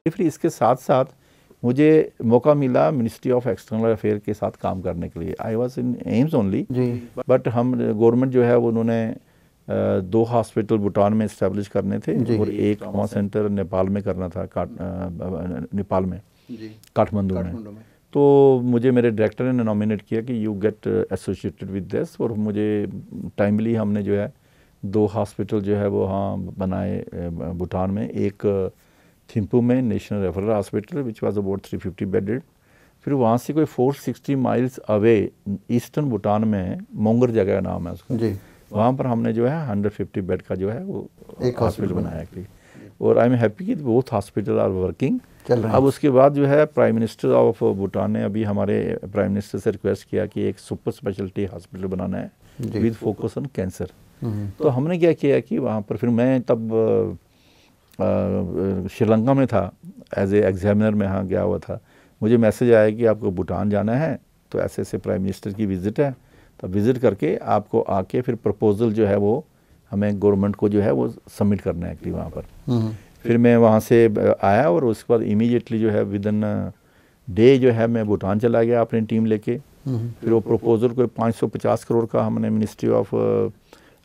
फिर इसके साथ साथ मुझे मौका मिला मिनिस्ट्री ऑफ एक्सटर्नल अफेयर के साथ काम करने के लिए। I was in AIIMS only, but हम गवर्नमेंट जो है उन्होंने 2 हॉस्पिटल भूटान में इस्टेब्लिश करने थे और एक ट्रॉमा सेंटर नेपाल में करना था, नेपाल में, काठमांडू में। तो मुझे मेरे डायरेक्टर ने नॉमिनेट किया कि you get associated with this, और मुझे टाइमली हमने जो है 2 हॉस्पिटल जो है वो हाँ बनाए भूटान में। एक थिम्पू में national referral hospital which was about 350 bedded. फिर वहाँ से कोई 460 माइल्स अवे ईस्टर्न भूटान में मोंगर जगह का नाम है उसका जी, वहाँ पर हमने जो है 150 बेड का जो है वो एक हॉस्पिटल बनाया कि, और आई एम हैप्पी कि बोथ हॉस्पिटल आर वर्किंग। अब उसके बाद जो है प्राइम मिनिस्टर ऑफ भूटान ने अभी हमारे प्राइम मिनिस्टर से रिक्वेस्ट किया कि एक सुपर स्पेशलिटी हॉस्पिटल बनाना है विद फोकस ऑन कैंसर। तो हमने क्या किया कि वहाँ पर, फिर मैं तब श्रीलंका में था, एज ए एग्जामिनर में यहाँ गया हुआ था। मुझे मैसेज आया कि आपको भूटान जाना है, तो ऐसे ऐसे प्राइम मिनिस्टर की विज़िट है, तो विज़िट करके आपको आके फिर प्रपोज़ल जो है वो हमें गवर्नमेंट को जो है वो सबमिट करना है एक्चुअली वहाँ पर। फिर मैं वहाँ से आया और उसके बाद इमीडिएटली जो है विद इन डे जो है मैं भूटान चला गया अपनी टीम लेके। फिर वो प्रपोज़ल कोई 550 करोड़ का हमने ministry of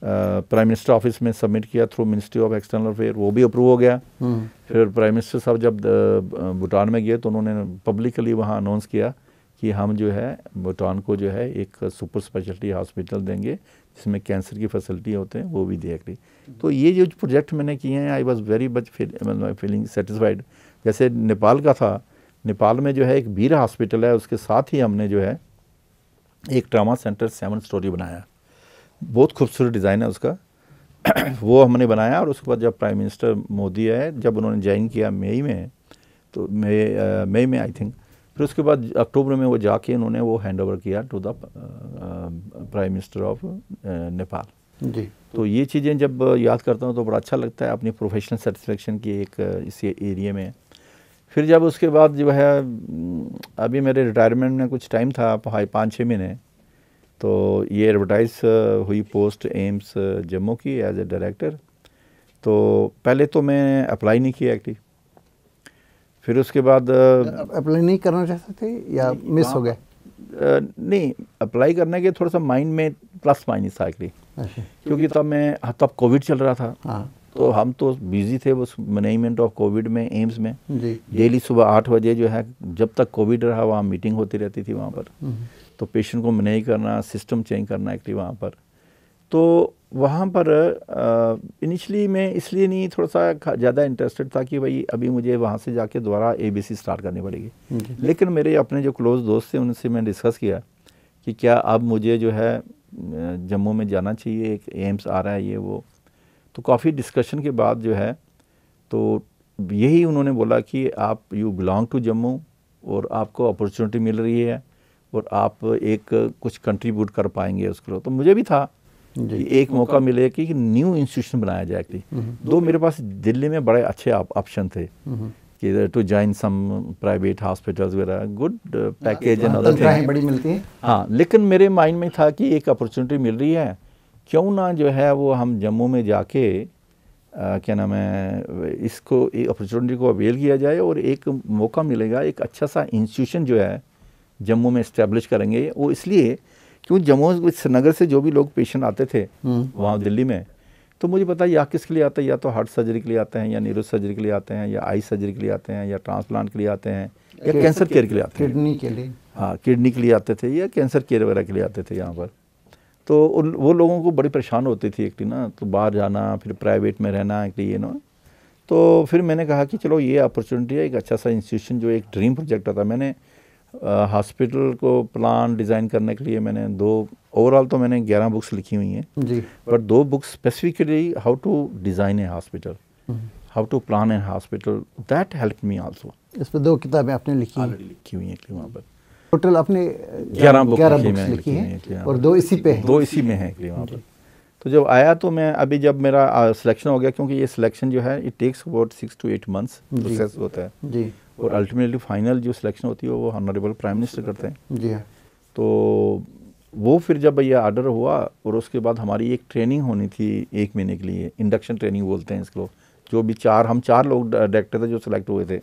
prime minister office में सबमिट किया through ministry of external affair, वो भी अप्रूव हो गया। फिर प्राइम मिनिस्टर साहब जब भूटान में गए तो उन्होंने पब्लिकली वहाँ अनाउंस किया कि हम जो है भूटान को जो है एक सुपर स्पेशलिटी हॉस्पिटल देंगे जिसमें कैंसर की फैसिलिटी होते हैं, वो भी देख ली। तो ये जो प्रोजेक्ट मैंने किए हैं, आई was very much feeling satisfied. जैसे नेपाल का था, नेपाल में जो है एक वीर हॉस्पिटल है, उसके साथ ही हमने जो है एक ट्रामा सेंटर 7 स्टोरी बनाया, बहुत खूबसूरत डिज़ाइन है उसका वो हमने बनाया। और उसके बाद जब प्राइम मिनिस्टर मोदी आए, जब उन्होंने ज्वाइन किया मई में, तो मई में आई थिंक, फिर उसके बाद अक्टूबर में वो जाके उन्होंने वो हैंड ओवर किया to the prime minister of Nepal जी। तो ये चीज़ें जब याद करता हूँ तो बड़ा अच्छा लगता है अपनी प्रोफेशनल सेटिस्फेक्शन की एक इस एरिया में। फिर जब उसके बाद जो है अभी मेरे रिटायरमेंट में कुछ टाइम था, 5-6 महीने, तो ये एडवर्टाइज हुई पोस्ट एम्स जम्मू की एज ए डायरेक्टर। तो पहले तो मैं अप्लाई नहीं किया एक्चुअली, फिर उसके बाद अप्लाई नहीं करना चाहते थे या मिस हो गया? नहीं, अप्लाई करने के थोड़ा सा माइंड में प्लस माइनस था एक्चुअली, क्योंकि तब कोविड चल रहा था। हाँ। तो हम तो बिजी थे उस मैनेजमेंट ऑफ कोविड में, एम्स में। डेली सुबह 8 बजे जो है, जब तक कोविड रहा वहाँ मीटिंग होती रहती थी वहाँ पर, तो पेशेंट को मैनेज करना, सिस्टम चेंज करना एक्चुअली वहाँ पर। तो वहाँ पर इनिशियली मैं इसलिए नहीं थोड़ा सा ज़्यादा इंटरेस्टेड था कि भाई अभी मुझे वहाँ से जाके दोबारा ABC स्टार्ट करनी पड़ेगी। लेकिन मेरे अपने जो क्लोज दोस्त थे उनसे मैं डिस्कस किया कि क्या अब मुझे जो है जम्मू में जाना चाहिए, एक एम्स आ रहा है ये वो। तो काफ़ी डिस्कशन के बाद जो है तो यही उन्होंने बोला कि आप यू बिलोंग टू जम्मू और आपको अपॉर्चुनिटी मिल रही है और आप एक कुछ कंट्रीब्यूट कर पाएंगे उसको। तो मुझे भी था कि एक मौका मिले कि न्यू इंस्टीट्यूशन बनाया जाए कि 2 मेरे पास दिल्ली में बड़े अच्छे ऑप्शन थे कि to join some private hospitals वगैरह, good package and other things बड़ी मिलती है। हाँ, लेकिन मेरे माइंड में था कि एक अपॉर्चुनिटी मिल रही है, क्यों ना जो है वो हम जम्मू में जाके क्या नाम है इसको एक अपॉर्चुनिटी को अवेल किया जाए और एक मौका मिलेगा, एक अच्छा सा इंस्टीट्यूशन जो है जम्मू में इस्टेब्लिश करेंगे। वो इसलिए क्यों जम्मू श्रीनगर से जो भी लोग पेशेंट आते थे वहाँ दिल्ली में, तो मुझे पता या किसके लिए आते हैं, या तो हार्ट सर्जरी के लिए आते हैं, या न्यूरो सर्जरी के लिए आते हैं, या आई सर्जरी के लिए आते हैं, या ट्रांसप्लांट के लिए आते हैं, या कैंसर केयर के लिए आते हैं, किडनी के लिए, हाँ किडनी के लिए आते थे, या कैंसर केयर वगैरह के लिए आते थे यहाँ पर। तो वो लोगों को बड़ी परेशान होती थी एक ना, तो बाहर जाना, फिर प्राइवेट में रहना एक ये ना। तो फिर मैंने कहा कि चलो ये अपॉर्चुनिटी है, एक अच्छा सा इंस्टीट्यूशन, जो एक ड्रीम प्रोजेक्ट था। मैंने हॉस्पिटल को प्लान डिज़ाइन करने के लिए मैंने ओवरऑल तो मैंने 11 बुक्स लिखी हुई हैं जी, but 2 books specifically how to design a hospital, how to plan a hospital, that help me also. इस पर 2 किताबें आपने लिखी हुई हैं वहाँ पर। टोटल आपने 11 बुक्स लिखी हैं और 2 इसी पे हैं। 2 इसी में हैं वहाँ पर। तो जब आया तो मैं अभी जब मेरा सिलेक्शन हो गया, क्योंकि ये सिलेक्शन जो है it takes about 6 to 8 months process होता है जी, और अल्टीमेटली फाइनल जो सिलेक्शन होती है वो ऑनरेबल प्राइम मिनिस्टर करते हैं जी हाँ। तो वो फिर जब ये ऑर्डर हुआ और उसके बाद हमारी एक ट्रेनिंग होनी थी 1 महीने के लिए, इंडक्शन ट्रेनिंग बोलते हैं इसको, जो भी हम 4 लोग डायरेक्टर थे जो सिलेक्ट हुए थे।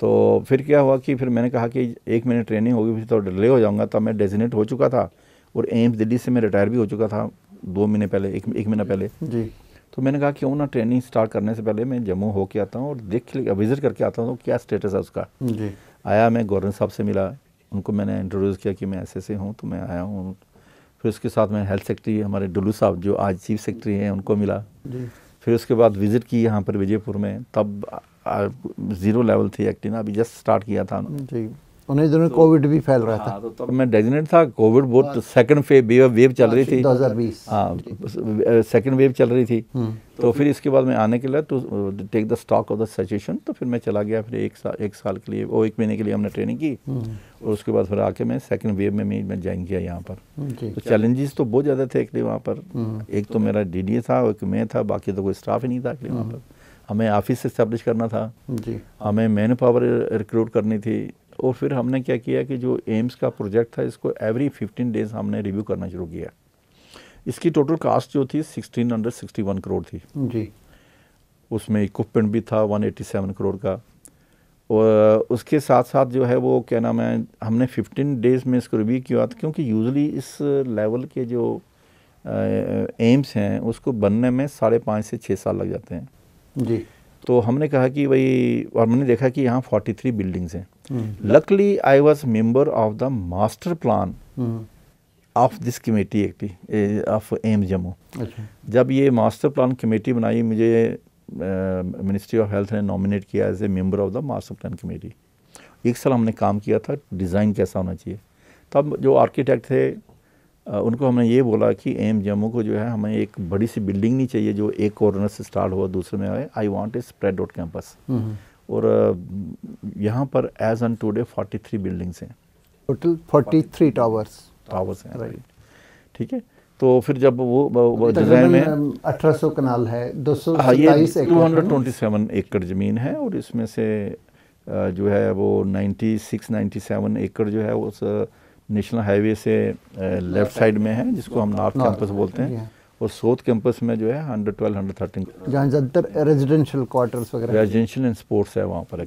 तो फिर क्या हुआ कि फिर मैंने कहा कि 1 महीने ट्रेनिंग होगी, फिर तो डिले हो जाऊँगा। तब मैं डेजिग्नेट हो चुका था और एम्स दिल्ली से मैं रिटायर भी हो चुका था 2 महीने पहले, एक महीना पहले जी। तो मैंने कहा क्यों ना ट्रेनिंग स्टार्ट करने से पहले मैं जम्मू होके आता हूँ और विजिट करके आता हूँ तो क्या स्टेटस है उसका। जी। आया, मैं गवर्नर साहब से मिला, उनको मैंने इंट्रोड्यूस किया कि मैं ऐसे हूँ, तो मैं आया हूँ। फिर उसके साथ मैं हेल्थ सेक्रेटरी हमारे डुल्लू साहब जो आज चीफ सेक्रेटरी हैं उनको मिला जी। फिर उसके बाद विज़िट की यहाँ पर विजयपुर में। तब 0 लेवल थी एक्टिव ना, अभी जस्ट स्टार्ट किया था जी। उन्हीं दिनों कोविड भी फैल रहा था। तो तब मैं डेजिग्नेट था, कोविड बहुत सेकंड वेव चल रही थी 2020। हाँ, सेकंड वेव चल रही थी। तो फिर इसके बाद मैं आने के लिए to take the stock of the situation, तो फिर मैं चला गया। फिर एक साल के लिए वो 1 महीने के लिए हमने ट्रेनिंग की और उसके बाद फिर आके मैं सेकंड वेव में मैं ज्वाइन किया यहाँ पर। तो चैलेंजेस तो बहुत ज़्यादा थे एक्चुअली वहाँ पर। एक तो मेरा DDA था, एक मैं था, बाकी तो कोई स्टाफ ही नहीं था एक्चुअली वहाँ पर। हमें ऑफिस इस्टेब्लिश करना था, हमें मैन पावर रिक्रूट करनी थी। और फिर हमने क्या किया कि जो एम्स का प्रोजेक्ट था इसको एवरी 15 डेज हमने रिव्यू करना शुरू किया। इसकी टोटल कास्ट जो थी 1661 करोड़ थी जी। उसमें इक्विपमेंट भी था 187 करोड़ का। और उसके साथ साथ जो है वो क्या नाम है, हमने 15 डेज में इसको रिव्यू किया था, क्योंकि यूजुअली इस लेवल के जो एम्स हैं उसको बनने में 5.5 से 6 साल लग जाते हैं जी। तो हमने कहा कि भाई, और मैंने देखा कि यहाँ 43 बिल्डिंग्स हैं। Luckily I was member of the master plan of this committee actually of AIIMS Jammu. जब ये मास्टर प्लान कमेटी बनाई, मुझे मिनिस्ट्री ऑफ हेल्थ ने नॉमिनेट किया as a member of the master plan committee. 1 साल हमने काम किया था, डिज़ाइन कैसा होना चाहिए। तब जो आर्किटेक्ट थे उनको हमने ये बोला कि एम्स जम्मू को जो है हमें एक बड़ी सी बिल्डिंग नहीं चाहिए जो एक कॉर्नर से स्टार्ट हुआ दूसरे में आए। I want a spread out campus. और यहाँ पर एज ऑन टुडे 43 बिल्डिंग्स हैं, टोटल 43 टावर्स हैं राइट। ठीक है, तो फिर जब वो डिज़ाइन में 1800 कनाल है, 227 एकड़ 227 एकड़ ज़मीन है और इसमें से जो है वो 96-97 एकड़ जो है उस नेशनल हाईवे से लेफ्ट साइड में है, जिसको हम नॉर्थ कैंपस बोलते हैं। और साउथ कैंपस में जो है 112-113 जहाँ ज़्यादातर रेजिडेंशियल क्वार्टर्स वगैरह, रेजिडेंशियल एंड स्पोर्ट्स है वहाँ पर।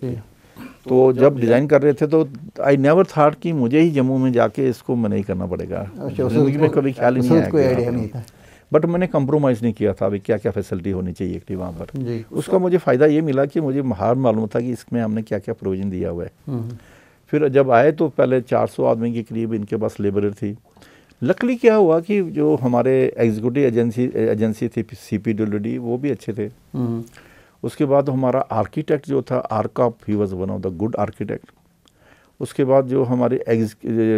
तो जब डिज़ाइन कर रहे थे तो आई नेवर थॉट कि मुझे ही जम्मू में जाके इसको मैं नहीं करना पड़ेगा। जिंदगी में कभी ख्याल ही नहीं आया, बट मैंने कंप्रोमाइज़ नहीं किया था अभी क्या क्या फैसिलिटी होनी चाहिए थी वहाँ पर। उसका मुझे फ़ायदा ये मिला कि मुझे हार मालूम था कि इसमें हमने क्या क्या प्रोविज़न दिया हुआ है। फिर जब आए तो पहले 400 आदमी के करीब इनके पास लेबर थी। लकली क्या हुआ कि जो हमारे एग्जीक्यूटिव एजेंसी थी CPWD वो भी अच्छे थे। उसके बाद हमारा आर्किटेक्ट जो था आर्कॉप, he was one of the good architect. उसके बाद जो हमारी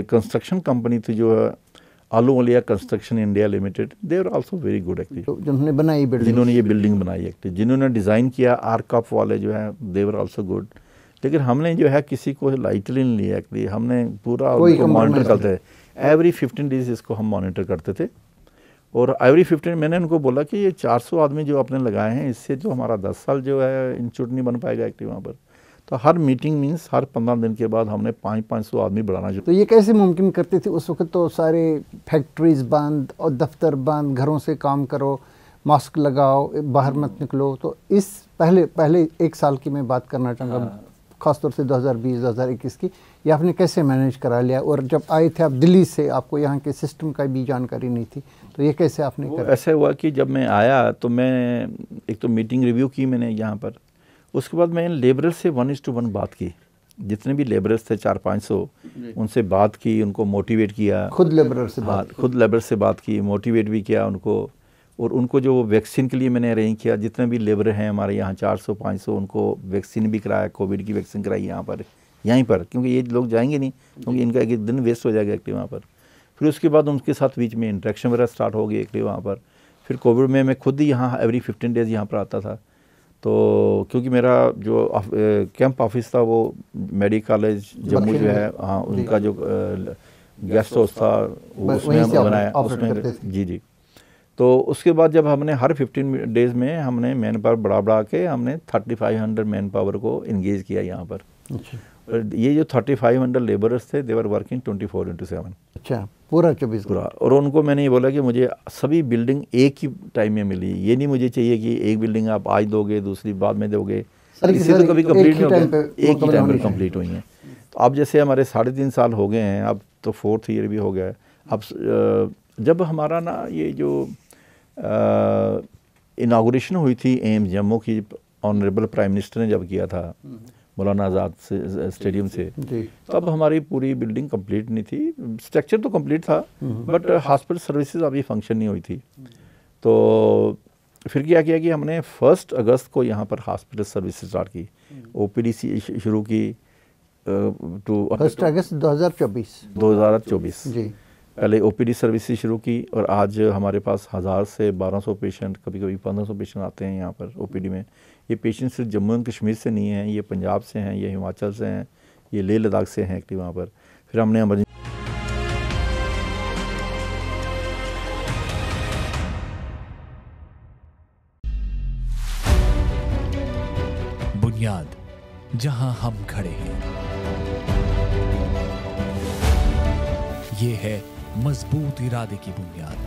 कंस्ट्रक्शन कंपनी थी जो Ahluwalia construction India limited, they are also very good actually, जिन्होंने बनाई बिल्डिंग, जिन्होंने ये बिल्डिंग बनाई एक्चुअली, जिन्होंने डिज़ाइन किया आर्कॉप वाले जो है दे वर आल्सो गुड। लेकिन हमने जो है किसी को लाइटली नहीं लिया एक्चुअली, हमने पूरा उनको मॉनिटर करते थे। एवरी 15 डेज इसको हम मॉनिटर करते थे और एवरी 15 मैंने उनको बोला कि ये 400 आदमी जो आपने लगाए हैं इससे जो हमारा 10 साल जो है इंस्टीट्यूट नहीं बन पाएगा एक्टिव वहाँ पर। तो हर मीटिंग मीन्स हर 15 दिन के बाद हमने 500 आदमी बढ़ाना शुरू। तो ये कैसे मुमकिन करते थे उस वक्त? तो सारे फैक्ट्रीज बंद और दफ्तर बंद, घरों से काम करो, मास्क लगाओ, बाहर मत निकलो। तो इस पहले 1 साल की मैं बात करना चाहूँगा, ख़ासतौर से 2020-2021 की, ये आपने कैसे मैनेज करा लिया? और जब आए थे आप दिल्ली से, आपको यहाँ के सिस्टम का भी जानकारी नहीं थी, तो ये कैसे आपने करा? ऐसा हुआ कि जब मैं आया तो मैं एक तो मीटिंग रिव्यू की मैंने यहाँ पर, उसके बाद मैंने लेबरर से 1:1 बात की। जितने भी लेबरर्स थे 400-500, उनसे बात की, उनको मोटिवेट किया। खुद लेबरर से बात? हाँ, खुद लेबर से बात की, मोटिवेट भी किया उनको। और उनको जो वैक्सीन के लिए मैंने अरेंज किया, जितने भी लेबर हैं हमारे यहाँ 400-500, उनको वैक्सीन भी कराया, कोविड की वैक्सीन कराई यहाँ पर, यहीं पर, क्योंकि ये लोग जाएंगे नहीं, क्योंकि इनका एक दिन वेस्ट हो जाएगा एक्टिव वहाँ पर। फिर उसके बाद उनके साथ बीच में इंटरेक्शन वगैरह स्टार्ट हो गई एक्टिव वहाँ पर। फिर कोविड में मैं खुद ही यहाँ एवरी 15 डेज़ यहाँ पर आता था। तो क्योंकि मेरा जो कैंप ऑफिस था वो मेडिकल कॉलेज जम्मू जो है, हाँ, उनका जो गेस्ट हाउस था उसमें हम बनाया, उसमें जी। तो उसके बाद जब हमने हर 15 डेज़ में हमने मैन पावर बढ़ा के हमने 3500 मैन पावर को इंगेज किया यहाँ पर। और ये जो 3500 लेबरर्स थे, दे वर वर्किंग 24/7। अच्छा, पूरा 24 पूरा। और उनको मैंने ये बोला कि मुझे सभी बिल्डिंग एक ही टाइम में मिली, ये नहीं मुझे चाहिए कि एक बिल्डिंग आप आज दोगे, दूसरी बाद में दोगे, इससे तो कभी कंप्लीट नहीं होगा, एक ही टाइम पर कंप्लीट हुई हैं। तो अब जैसे हमारे 3.5 साल हो गए हैं, अब तो 4th ईयर भी हो गया है। अब जब हमारा ना ये जो इनागुरेशन हुई थी एम्स जम्मू की, ऑनरेबल प्राइम मिनिस्टर ने जब किया था मौलाना आज़ाद से स्टेडियम से, तब हमारी पूरी बिल्डिंग कंप्लीट नहीं थी। स्ट्रक्चर तो कंप्लीट था, बट हॉस्पिटल सर्विसेज अभी फंक्शन नहीं हुई थी। तो फिर क्या किया कि हमने 1 अगस्त को यहाँ पर हॉस्पिटल सर्विसेज स्टार्ट की, OPD शुरू की। 1 अगस्त 2024 जी। पहले OPD सर्विसेज शुरू की, और आज हमारे पास 1000 से 1200 पेशेंट, कभी कभी 1500 पेशेंट आते हैं यहाँ पर OPD में। ये पेशेंट सिर्फ जम्मू एंड कश्मीर से नहीं हैं, ये पंजाब से हैं, ये हिमाचल से हैं, ये लेह लद्दाख से हैं एक्टिव वहाँ पर। फिर हमने बुनियाद जहां हम खड़े हैं, ये है मजबूत इरादे की बुनियाद,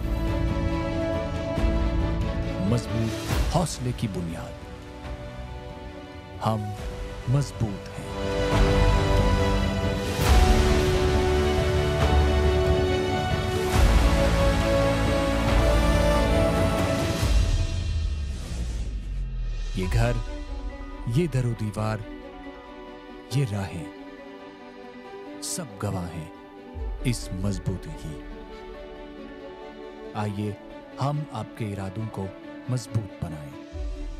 मजबूत हौसले की बुनियाद। हम मजबूत हैं। ये घर, ये दरो दीवार, ये राहें, सब गवाह हैं इस मजबूती की। आइए हम आपके इरादों को मजबूत बनाएं।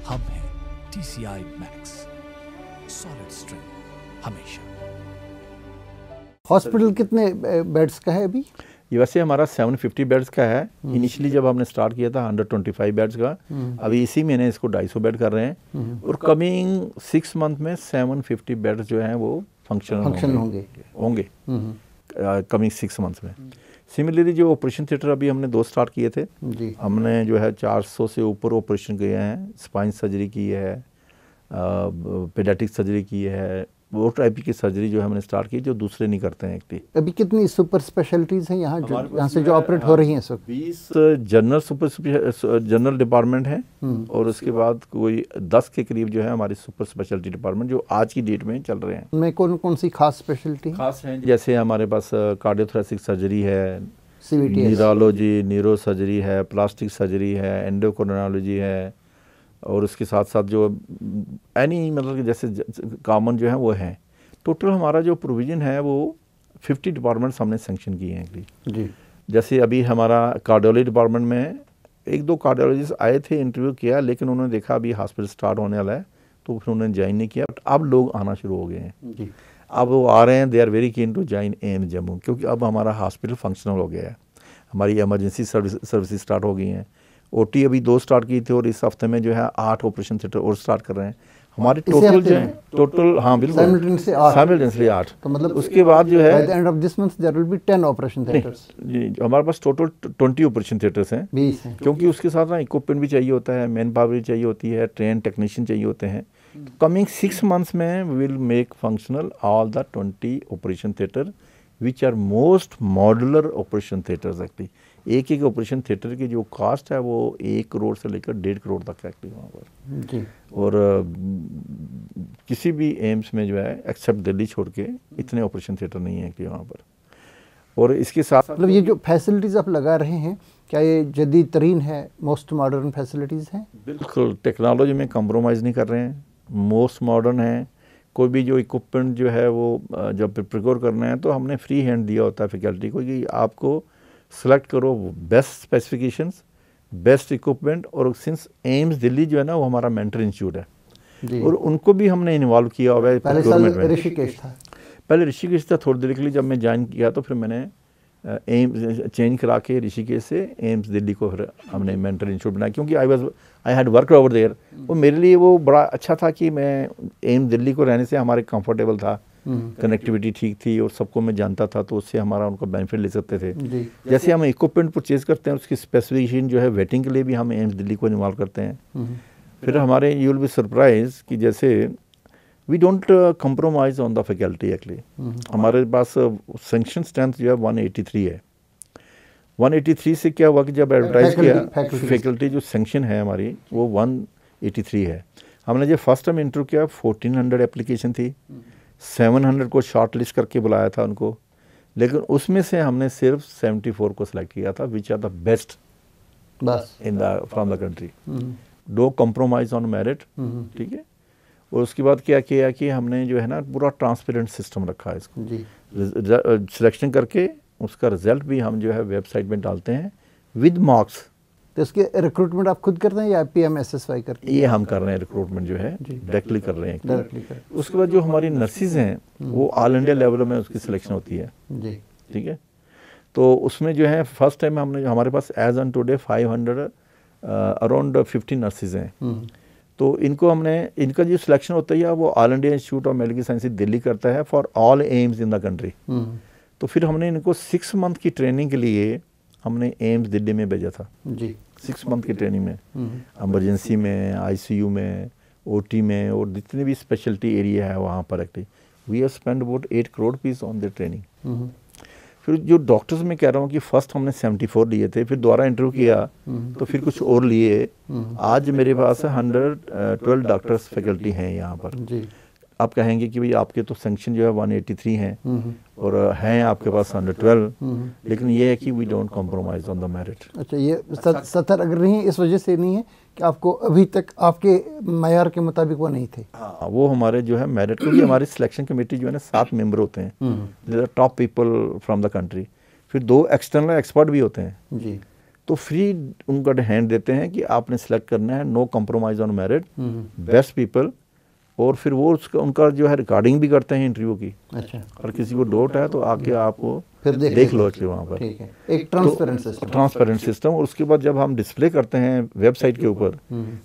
हम हैं TCI Max, सॉलिड स्ट्रेंथ हमेशा। हॉस्पिटल कितने बेड्स का है अभी? ये वैसे हमारा 750 बेड्स का है। इनिशियली जब हमने स्टार्ट किया था 125 बेड्स का, अभी इसी महीने इसको 250 बेड कर रहे हैं, और कमिंग 6 मंथ में 750 बेड्स जो हैं वो फंक्शनल होंगे कमिंग 6 मंथ्स में। सिमिलरली जो ऑपरेशन थिएटर अभी हमने 2 स्टार्ट किए थे, हमने जो है 400 से ऊपर ऑपरेशन किए हैं। स्पाइन सर्जरी की है, पेडियाट्रिक सर्जरी की है, वो टाइप की सर्जरी जो है हमने स्टार्ट की, जो दूसरे नहीं करते हैं एक्टिव। अभी कितनी सुपर स्पेशलिटीज़ हैं यहाँ से जो ऑपरेट हो रही हैं? 20 जनरल डिपार्टमेंट है, और उसके बाद कोई 10 के करीब जो है हमारी सुपर स्पेशलिटी डिपार्टमेंट जो आज की डेट में चल रहे हैं। उनमें कौन कौन सी खास स्पेशलिटी खास हैं? जैसे हमारे पास कार्डियोथोरेसिक सर्जरी है, न्यूरोलॉजी, न्यूरो सर्जरी है, प्लास्टिक सर्जरी है, एंडोक्राइनोलॉजी है, और उसके साथ साथ जो एनी मतलब कि जैसे कॉमन जो है वो है। टोटल हमारा जो प्रोविज़न है वो 50 डिपार्टमेंट्स हमने सेंक्शन किए हैं जी। जैसे अभी हमारा कार्डियोलॉजी डिपार्टमेंट में 1-2 कार्डियोलॉजिस्ट आए थे, इंटरव्यू किया, लेकिन उन्होंने देखा अभी हॉस्पिटल स्टार्ट होने वाला है तो फिर उन्होंने ज्वाइन नहीं किया। बट अब लोग आना शुरू हो गए हैं जी। अब वो आ रहे हैं, they are very keen to join AIIMS Jammu, क्योंकि अब हमारा हॉस्पिटल फंक्शनल हो गया है। हमारी इमरजेंसी सर्विसेज स्टार्ट हो गई हैं। OT अभी 2 स्टार्ट की थी, और इस हफ्ते में जो है 8 ऑपरेशन थिएटर और स्टार्ट कर रहे हैं। हमारे टोटल जो है टोटल, हाँ बिल्कुल साइमल्टेनियसली 8। तो मतलब उसके बाद जो है by the end of this month there will be 10 operation theatres जी। हमारे पास टोटल 20 ऑपरेशन थिएटर्स हैं, 20 हैं, क्योंकि उसके साथ ना इक्विपमेंट भी चाहिए होता है, मैन पावर भी चाहिए होती है, ट्रेन टेक्नीशियन चाहिए होते हैं। कमिंग 6 मंथ्स में we will make functional all the 20 operation theatre which are most modular operation theatres actually. एक एक ऑपरेशन थिएटर की जो कास्ट है वो 1 करोड़ से लेकर 1.5 करोड़ तक है एक्चुअली वहाँ पर जी। और किसी भी एम्स में जो है एक्सेप्ट दिल्ली छोड़ के इतने ऑपरेशन थिएटर नहीं है एक्चुअली वहाँ पर। और इसके साथ मतलब ये जो फैसिलिटीज़ आप लगा रहे हैं क्या ये जदीद तरीन है, मोस्ट मॉडर्न फैसिलिटीज़ हैं? बिल्कुल, टेक्नोलॉजी में कंप्रोमाइज़ नहीं कर रहे हैं, मोस्ट मॉडर्न है। कोई भी जो इक्विपमेंट जो है वो जब प्रिकोर करना है तो हमने फ्री हैंड दिया होता है फैकल्टी को कि आपको सेलेक्ट करो बेस्ट स्पेसिफिकेशंस, बेस्ट इक्विपमेंट। और सिंस एम्स दिल्ली जो है ना वो हमारा मेंटर इंस्टीट्यूट है और उनको भी हमने इन्वॉल्व किया हुआ है प्रोक्योरमेंट में। ऋषिकेश था पहले, ऋषिकेश था थोड़ी देर के लिए, जब मैं ज्वाइन किया तो फिर मैंने एम्स चेंज करा के ऋषिकेश से एम्स दिल्ली को फिर हमने मेंटर इंस्टीट्यूट बनाया क्योंकि I had work over there. वो मेरे लिए वो बड़ा अच्छा था कि मैं एम्स दिल्ली को रहने से हमारे कंफर्टेबल था, कनेक्टिविटी ठीक थी और सबको मैं जानता था तो उससे हमारा उनको बेनिफिट ले सकते थे। जैसे हम इक्विपमेंट परचेज करते हैं उसकी स्पेसिफिकेशन जो है वेटिंग के लिए भी हम एम्स दिल्ली को इन्वॉल्व करते हैं। फिर हमारे यू विल बी सरप्राइज कि जैसे we don't compromise on the faculty actually. हमारे पास सैंक्शन स्ट्रेंथ जो है 183 है। 183 से क्या हुआ कि जब एडवर्टाइज किया फैकल्टी जो सैंक्शन है हमारी वो 183 है। हमने जब फर्स्ट टाइम इंटरव्यू किया 1400 एप्लीकेशन थी, 700 को शॉर्ट लिस्ट करके बुलाया था उनको, लेकिन उसमें से हमने सिर्फ 74 को सिलेक्ट किया था which are the best in the from the country. Do compromise on merit, ठीक है। और उसके बाद क्या किया कि हमने जो है ना पूरा ट्रांसपेरेंट सिस्टम रखा है इसको, सिलेक्शन करके उसका रिजल्ट भी हम जो है वेबसाइट में डालते हैं विद मार्क्स। तो इसके रिक्रूटमेंट आप खुद करते हैं या PMSSY करते हैं? ये हम कर रहे हैं, रिक्रूटमेंट जो है डायरेक्टली कर रहे हैं। उसके बाद जो हमारी नर्सिस हैं वो ऑल इंडिया लेवल में उसकी सिलेक्शन होती है, ठीक है। तो उसमें जो है फर्स्ट टाइम हमने हमारे पास as on today 500 around 50 nurses हैं। तो इनको हमने इनका जो सिलेक्शन होता है वो all India institute of medical sciences Delhi करता है for all AIIMS in the country. तो फिर हमने इनको 6 मंथ की ट्रेनिंग के लिए हमने एम्स दिल्ली में भेजा था जी। 6 मंथ की ट्रेनिंग में, इमरजेंसी में, ICU में, OT में और जितने भी स्पेशलिटी एरिया है वहाँ पर actually we have spend about 8 crore rupees on the training. फिर जो डॉक्टर्स में कह रहा हूँ कि फर्स्ट हमने 74 लिए थे, फिर दोबारा इंटरव्यू किया तो फिर कुछ और लिए। आज मेरे पास 112 डॉक्टर्स फैकल्टी हैं यहाँ पर जी। आप कहेंगे कि भाई आपके तो सैंक्शन जो है 183 हैं और हैं आपके पास 112, लेकिन ये है कि we don't compromise on the merit. अच्छा, ये 70 अगर नहीं इस वजह से नहीं है कि आपको अभी तक आपके मयार के मुताबिक वो नहीं थे? हाँ, वो हमारे जो है मेरिट, क्योंकि हमारी सिलेक्शन कमेटी जो है ना 7 मेंबर होते हैं, top people from the country. फिर 2 एक्सटर्नल एक्सपर्ट भी होते हैं जी। तो फ्री उनका हैंड देते हैं कि आपने सेलेक्ट करना है, no compromise on merit, best people. और फिर वो उसका उनका जो है रिकॉर्डिंग भी करते हैं इंटरव्यू की। अच्छा। और किसी को डाउट है तो आके आप फिर देख लो कि वहाँ पर ठीक है। एक ट्रांसपेरेंट सिस्टम, ट्रांसपेरेंट सिस्टम। और उसके बाद जब हम डिस्प्ले करते हैं वेबसाइट के ऊपर,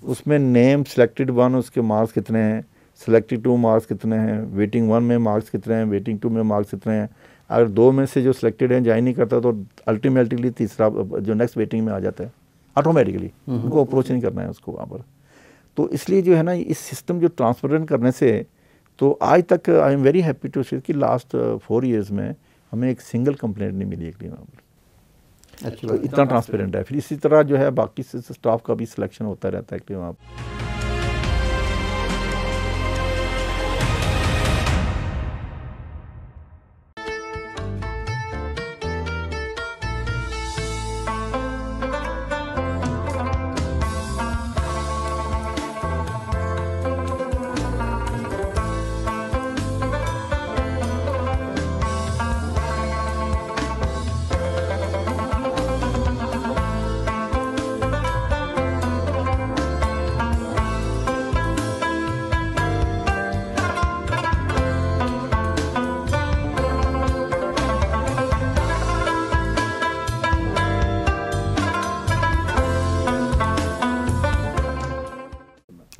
उसमें नेम सिलेक्टेड 1 उसके मार्क्स कितने हैं, सिलेक्टेड 2 मार्क्स कितने हैं, वेटिंग 1 में मार्क्स कितने हैं, वेटिंग 2 में मार्क्स कितने हैं। अगर 2 में से जो सिलेक्टेड है ज्वाइन नहीं करता तो अल्टीमेटली तीसरा जो नेक्स्ट वेटिंग में आ जाता है ऑटोमेटिकली, उनको अप्रोच नहीं करना है उसको वहाँ पर। तो इसलिए जो है ना इस सिस्टम जो ट्रांसपेरेंट करने से, तो आज तक I am very happy to say कि लास्ट 4 इयर्स में हमें एक सिंगल कंप्लेंट नहीं मिली एक वहाँ पर। अच्छा, तो इतना ट्रांसपेरेंट है। फिर इसी तरह जो है बाकी स्टाफ का भी सिलेक्शन होता रहता है वहाँ पर।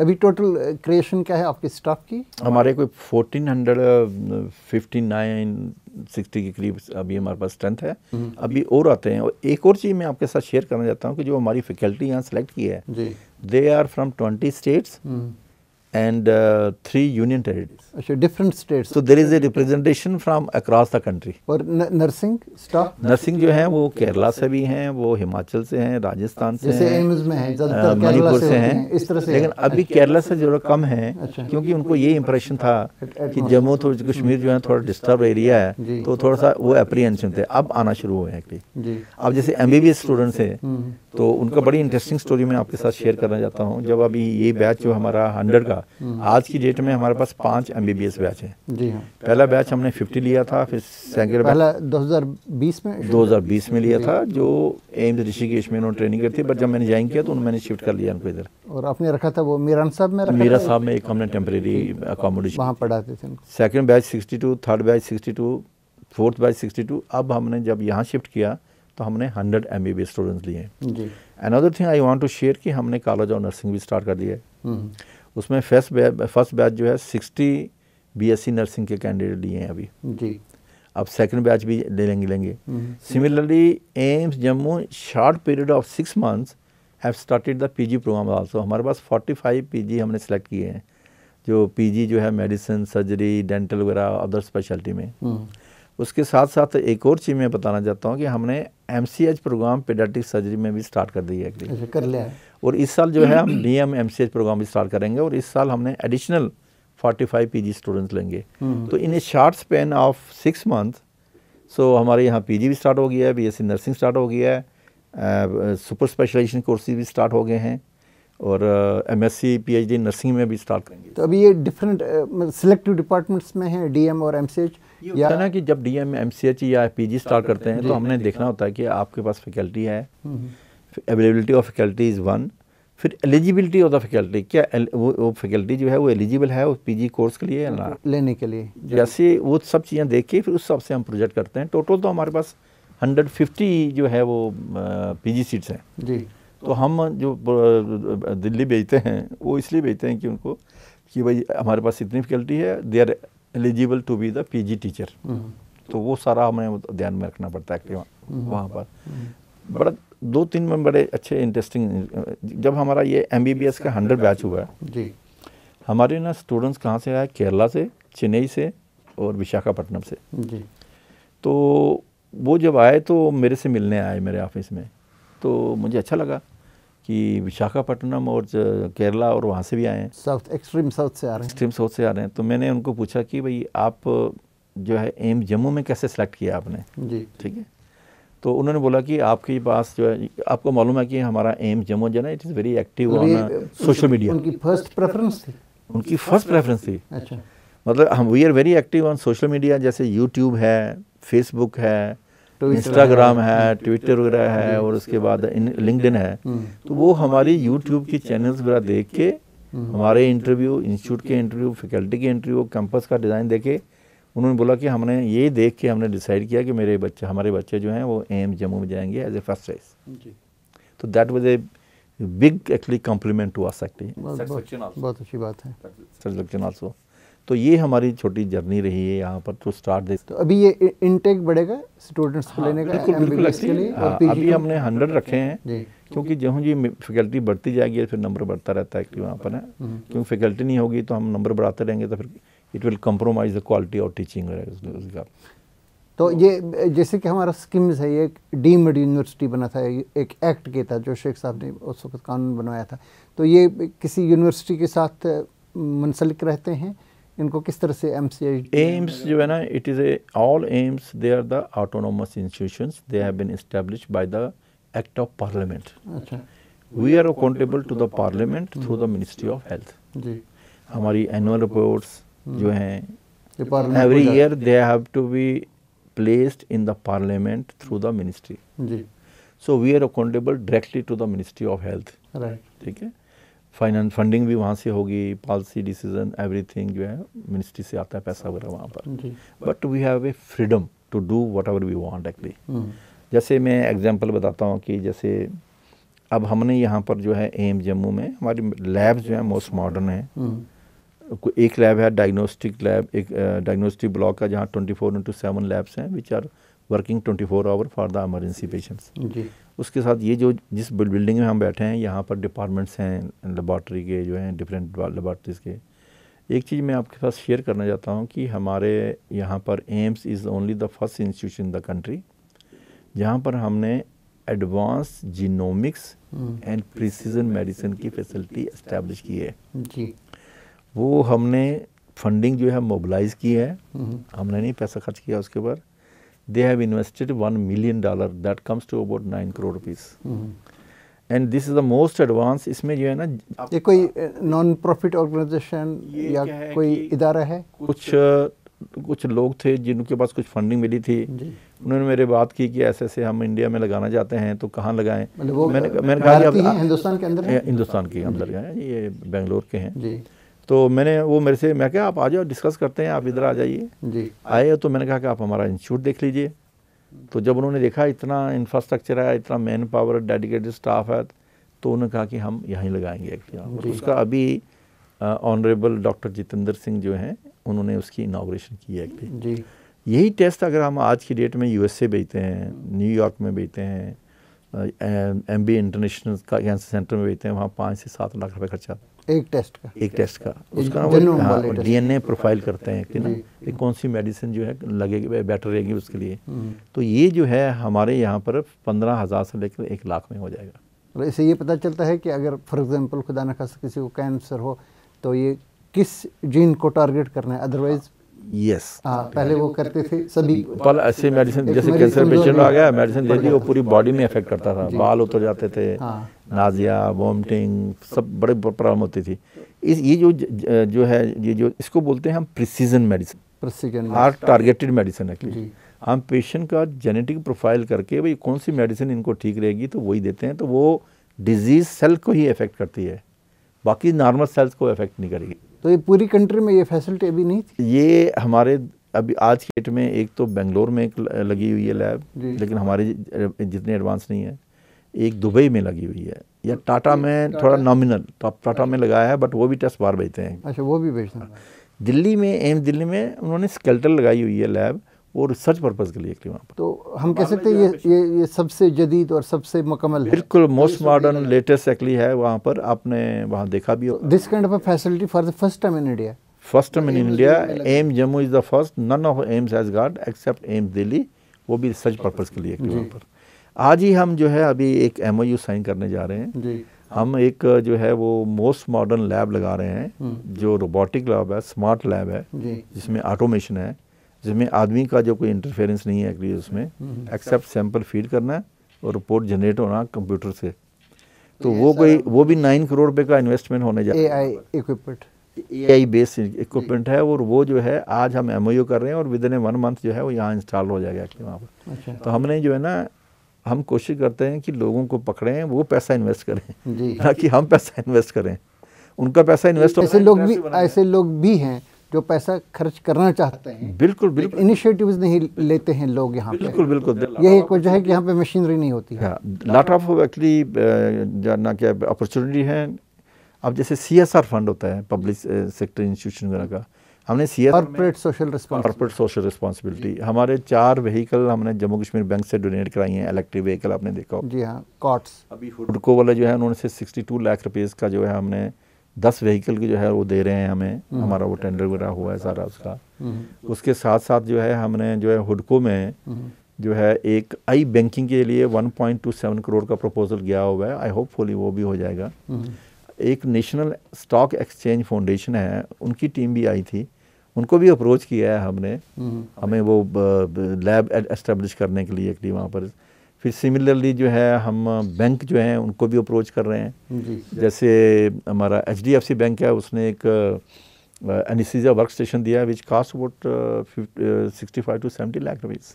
अभी टोटल क्रिएशन क्या है आपके स्टाफ की? हमारे कोई 1459-60 के करीब अभी हमारे पास स्ट्रेंथ है। अभी और आते हैं। और एक और चीज़ मैं आपके साथ शेयर करना चाहता हूँ कि जो हमारी फैकल्टी यहाँ सेलेक्ट की है, they are from 20 states and 3 union territories. अच्छा, different states. So there is a representation from across the country. और नर्सिंग स्टाफ? नर्सिंग जो है वो केरला से भी हैं, वो हिमाचल से हैं, राजस्थान से जैसे हैं, एम्स में है ज़्यादातर केरला मणिपुर से से होते हैं, हैं, इस तरह से। लेकिन अभी केरला से जो कम है, अच्छा। क्योंकि उनको ये इंप्रेशन था कि जम्मू तो कश्मीर जो है थोड़ा डिस्टर्ब एरिया है, तो थोड़ा सा वो एप्रीहेंशन थे। अब आना शुरू हुए हैं एक्चुअली। अब जैसे MBBS स्टूडेंट्स हैं, तो उनका बड़ी इंटरेस्टिंग स्टोरी मैं आपके साथ शेयर करना चाहता हूँ। जब अभी ये बैच जो हमारा 100 का, आज की डेट में हमारे पास 5 MBBS बैच है। जी हाँ। पहला बैच हमने 50 लिया था, फिर सेकंड पहला 2020 में लिया था, जो एम्स ऋषिकेश में उन्होंने ट्रेनिंग करी थी, बट जब मैंने ज्वाइन किया तो मैंने शिफ्ट कर लिया उनको इधर। और आपने रखा था वो मीरान साहब में? मीरा साहब में एक हमने टेम्परेरी अकोमोडेशन, वहाँ पढ़ाते थे। Second batch 62, third batch 62, fourth batch 62। अब हमने जब यहाँ शिफ्ट किया तो हमने 100 MBBS स्टूडेंट्स लिए हैं। जी। Another thing I want to share कि हमने कॉलेज ऑफ नर्सिंग भी स्टार्ट कर दिया है। उसमें फर्स्ट बैच जो है 60 BSc नर्सिंग के कैंडिडेट लिए हैं अभी जी। अब सेकंड बैच भी लेंगे। Similarly AIIMS Jammu short period of 6 months have started the PG programme also. हमारे पास 45 PG हमने सेलेक्ट किए हैं, जो PG जो है मेडिसिन, सर्जरी, डेंटल वगैरह अदर स्पेशलिटी में। उसके साथ साथ एक और चीज़ मैं बताना चाहता हूँ कि हमने MCH प्रोग्राम पेडियाट्रिक सर्जरी में भी स्टार्ट कर दी है अच्छा, कर लिया है। और इस साल जो है हम DM MCH प्रोग्राम भी स्टार्ट करेंगे, और इस साल हमने एडिशनल 45 PG स्टूडेंट्स लेंगे। तो in a short span of 6 months so हमारे यहाँ PG भी स्टार्ट हो गया है, BSc नर्सिंग स्टार्ट हो गया है, सुपर स्पेशलाइजेशन कोर्सेज भी स्टार्ट हो गए हैं, और MSc PhD नर्सिंग में भी स्टार्ट करेंगे। तो अभी ये डिफरेंट सिलेक्टिव डिपार्टमेंट्स में है, DM और MCH? या ना कि जब DM MCH या PG स्टार्ट करते हैं तो हमने देखना होता है कि आपके पास फैकल्टी है, availability of faculty is one, फिर एलिजिबिलिटी ऑफ द फैकल्टी, क्या वो फैकल्टी जो है वो एलिजिबल है उस PG कोर्स के लिए या ना, लेने के लिए। जैसे वो सब चीज़ें देख के फिर उस हिसाब से हम प्रोजेक्ट करते हैं। टोटल तो हमारे पास 150 जो है वो PG सीट्स हैं जी। तो हम जो दिल्ली भेजते हैं वो इसलिए भेजते हैं कि उनको कि भाई हमारे पास इतनी फैकल्टी है, they are eligible to be the PG teacher. तो वो सारा हमें ध्यान में रखना पड़ता है वहाँ पर। बड़ा 2-3 में बड़े अच्छे इंटरेस्टिंग, जब हमारा ये MBBS का 100 बैच हुआ जी, हमारे ना स्टूडेंट्स कहाँ से आए, केरला से, चेन्नई से और विशाखापट्टनम से जी। तो वो जब आए तो मेरे से मिलने आए मेरे ऑफिस में, तो मुझे अच्छा लगा कि विशाखापट्टनम और केरला और वहाँ से भी आए हैं, साउथ, एक्सट्रीम साउथ से आ रहे हैं। एक्सट्रीम साउथ से आ रहे हैं। तो मैंने उनको पूछा कि भाई आप जो है एम्स जम्मू में कैसे सेलेक्ट किया आपने, जी, ठीक है। तो उन्होंने बोला कि आपके पास जो है, आपको मालूम है कि हमारा एम्स जम्मू जो है ना, it is very active on social media. उनकी फर्स्ट प्रेफरेंस थी? उनकी फर्स्ट प्रेफरेंस थी। अच्छा, मतलब हम we are very active on social media, जैसे यूट्यूब है, फेसबुक है, इंस्टाग्राम है, ट्विटर वगैरह है, और उसके बाद लिंक्डइन है। तो वो हमारी यूट्यूब की चैनल्स वगैरह देख के हमारे इंटरव्यू, इंस्टीट्यूट के इंटरव्यू, फैकल्टी के इंटरव्यू, कैंपस का डिज़ाइन देखे उन्होंने बोला कि हमने ये देख के हमने डिसाइड किया कि हमारे बच्चे जो हैं वो एम्स जम्मू में जाएंगे एज ए फर्स्ट चॉइस। तो that was a big actually compliment to us actually, बहुत अच्छी बात है। Satisfaction also. तो ये हमारी छोटी जर्नी रही है यहाँ पर टू स्टार्ट दिस। तो अभी ये इनटेक बढ़ेगा स्टूडेंट्स को लेने का MBBS के लिए? अभी हमने 100 रखे हैं जी, क्योंकि जो जी फैकल्टी बढ़ती जाएगी फिर नंबर बढ़ता रहता है एक्चुअली वहाँ पर है। क्योंकि फैकल्टी नहीं होगी तो हम नंबर बढ़ाते रहेंगे तो फिर it will compromise the quality of teaching. तो ये जैसे कि हमारा स्कीम्स है, ये एक डीम्ड यूनिवर्सिटी बना था, एक एक्ट के था जो शेख साहब ने उस वक्त कानून बनवाया था, तो ये किसी यूनिवर्सिटी के साथ मुंसलिक रहते हैं, इनको किस तरह से MCH? एम्स जो है ना, it is a all AIIMS they are the autonomous institutions, they have been established by the act of parliament. अच्छा, we are accountable to the parliament through the ministry of health. जी, हमारी annual reports जो हैं every year they have to be placed in the parliament through the ministry. जी, so we are accountable directly to the ministry of health. Right, ठीक है। Finance funding भी वहाँ से होगी, पॉलिसी डिसीजन एवरीथिंग जो है मिनिस्ट्री से आता है पैसा वगैरह वहाँ पर। जी, but we have a freedom to do whatever we want actually. जैसे मैं एग्जांपल बताता हूँ कि जैसे अब हमने यहाँ पर जो है एम्स जम्मू में हमारी लैब्स जो है मोस्ट मॉडर्न है। एक लैब है डायग्नोस्टिक लैब, एक डायग्नोस्टिक ब्लॉक का जहाँ 24/7 लैब्स हैं which are working 24 hour for the emergency patients. जी, उसके साथ ये जो जिस बिल्डिंग में हम बैठे हैं यहाँ पर डिपार्टमेंट्स हैं लेबॉर्ट्री के जो हैं डिफरेंट लेबॉर्ट्रीज़ के। एक चीज़ मैं आपके साथ शेयर करना चाहता हूँ कि हमारे यहाँ पर AIIMS is only the first institution in the country जहाँ पर हमने advance genomics and precision medicine की फैसिलिटी इस्टेब्लिश की है जी। वो हमने फंडिंग जो है मोबिलाइज की है, हमने नहीं पैसा खर्च किया उसके ऊपर। They have invested $1 million that comes to about 9 crore rupees and this is the most advance. इसमें जो है ना ये कोई नॉन प्रॉफिट ऑर्गेनाइजेशन या कोई इदारा है? कुछ लोग थे जिनके पास कुछ फंडिंग मिली थी, उन्होंने मेरे बात की कि ऐसे ऐसे हम इंडिया में लगाना चाहते हैं तो कहाँ लगाएं। मैंने कहा कि हिंदुस्तान के अंदर है? हिंदुस्तान के अंदर हैं, ये बेंगलोर के हैं जी। तो मैं क्या आप आ जाओ डिस्कस करते हैं, आप इधर आ जाइए जी। आए तो मैंने कहा कि आप हमारा इंस्टीट्यूट देख लीजिए। तो जब उन्होंने देखा इतना इंफ्रास्ट्रक्चर है, इतना मैन पावर, डेडिकेटेड स्टाफ है, तो उन्होंने कहा कि हम यहीं लगाएंगे एक्चुअली। उसका अभी ऑनरेबल डॉक्टर जितेंद्र सिंह जो हैं उन्होंने उसकी इनाग्रेशन की है जी। यही टेस्ट अगर हम आज की डेट में यूएसए भेजते हैं, न्यूयॉर्क में भेजते हैं, MB इंटरनेशनल कैंसर सेंटर में भेजते हैं, वहाँ 5 से 7 लाख रुपए खर्चा एक टेस्ट का उसका DNA प्रोफाइल करते हैं कि ना कि कौन सी मेडिसिन जो है लगेगी बेटर रहेगी उसके लिए। तो ये जो है हमारे यहाँ पर 15,000 से लेकर 1 लाख में हो जाएगा। और इससे ये पता चलता है कि अगर फॉर एग्जांपल खुदा न खास्ता किसी को कैंसर हो तो ये किस जीन को टारगेट करना है, अदरवाइज यस पहले वो करते थे सभी ऐसे मेडिसिन, जैसे कैंसर पेशेंट आ गया मेडिसिन दे दी, वो पूरी बॉडी में इफेक्ट करता था, बाल उतर जाते थे, नाजिया, वॉमिटिंग, सब बड़े प्रॉब्लम होती थी। ये जो है ये जो इसको बोलते हैं हम precision medicine, targeted medicine actually. हम पेशेंट का जेनेटिक प्रोफाइल करके भाई कौन सी मेडिसिन इनको ठीक रहेगी तो वही देते हैं। तो वो डिजीज सेल को ही इफेक्ट करती है, बाकी नॉर्मल सेल्स को इफेक्ट नहीं करेगी। तो ये पूरी कंट्री में ये फैसिलिटी अभी नहीं थी? ये हमारे अभी आज के डेट में एक तो बेंगलोर में एक लगी हुई है लैब, लेकिन हमारे जितने एडवांस नहीं है। एक दुबई में लगी हुई है, या टाटा में थोड़ा नॉमिनल टाटा में लगाया है, बट वो भी टेस्ट बाहर भेजते हैं। अच्छा, वो भी भेजते हैं। दिल्ली में एम्स दिल्ली में उन्होंने स्केलेटल लगाई हुई है लैब, वो रिसर्च पर्पज़ के लिए वहाँ पर। तो हम कह सकते हैं ये सबसे जदीद और सबसे मुकम्मल है। बिल्कुल मोस्ट मॉडर्न लेटेस्ट एक्चुअली है वहाँ पर, आपने वहाँ देखा भी हो। This kind of a facility for the first time in India. First time in India, AIIMS Jammu is the first, none of AIIMS has got except AIIMS Delhi, वो भी रिसर्च पर्पज़ के लिए वहाँ पर। आज ही हम जो है अभी एक MOU साइन करने जा रहे हैं जी। हम एक जो है वो मोस्ट मॉडर्न लैब लगा रहे हैं, जो रोबोटिक लैब है, स्मार्ट लैब है, जिसमें ऑटोमेशन है, जिसमें आदमी का जो कोई इंटरफेरेंस नहीं है एक्चुअली उसमें, एक्सेप्ट सैंपल फीड करना है और रिपोर्ट जनरेट होना कंप्यूटर से। तो वो भी 9 करोड़ रुपए का इन्वेस्टमेंट होने जा रहा है। AI बेस्ड इक्विपमेंट है, और वो जो है आज हम MOU कर रहे हैं और विदिन 1 month जो है वो यहाँ इंस्टॉल हो जाएगा एक्चुअली वहाँ पर। अच्छा। तो हमने जो है ना, हम कोशिश करते हैं कि लोगों को पकड़ें, वो पैसा इन्वेस्ट करें, ना कि हम पैसा इन्वेस्ट करें। उनका पैसा इन्वेस्ट ऐसे लोग भी हैं जो पैसा खर्च करना चाहते हैं। बिल्कुल इनिशिएटिव्स नहीं लेते हैं लोग यहाँ पे। बिल्कुल यही एक वजह है कि यहाँ पे मशीनरी नहीं होती है। लॉट ऑफ एक्चुअली ना क्या अपॉर्चुनिटी है। अब जैसे CSR फंड होता है, पब्लिक सेक्टर इंस्टीट्यूशन वगैरह का, हमने कॉर्पोरेट सोशल रिस्पॉन्सिबिलिटी हमारे 4 व्हीकल हमने जम्मू कश्मीर बैंक से डोनेट कराई हैं, इलेक्ट्रिक व्हीकल आपने देखा हो। जी हाँ, कॉट्स। अभी हुडको वाला जो है उन्होंने से 62 लाख रुपीज़ का जो है हमने 10 व्हीकल की जो है वो दे रहे हैं हमें, हमारा वो टेंडर वगैरह हुआ है सारा उसका। उसके साथ साथ जो है हमने जो है हुडको में जो है एक आई बैंकिंग के लिए 1.27 करोड़ का प्रपोजल गया हुआ है, आई होपफुली वो भी हो जाएगा। एक नेशनल स्टॉक एक्सचेंज फाउंडेशन है, उनकी टीम भी आई थी, उनको भी अप्रोच किया है हमने, हमें वो लैब एस्टेब्लिश करने के लिए वहाँ पर। फिर सिमिलरली जो है हम बैंक जो हैं उनको भी अप्रोच कर रहे हैं। जैसे हमारा HDFC बैंक है, उसने एक एनेस्थीसिया वर्क स्टेशन दिया है which cost about 65 to 70 lakh rupees.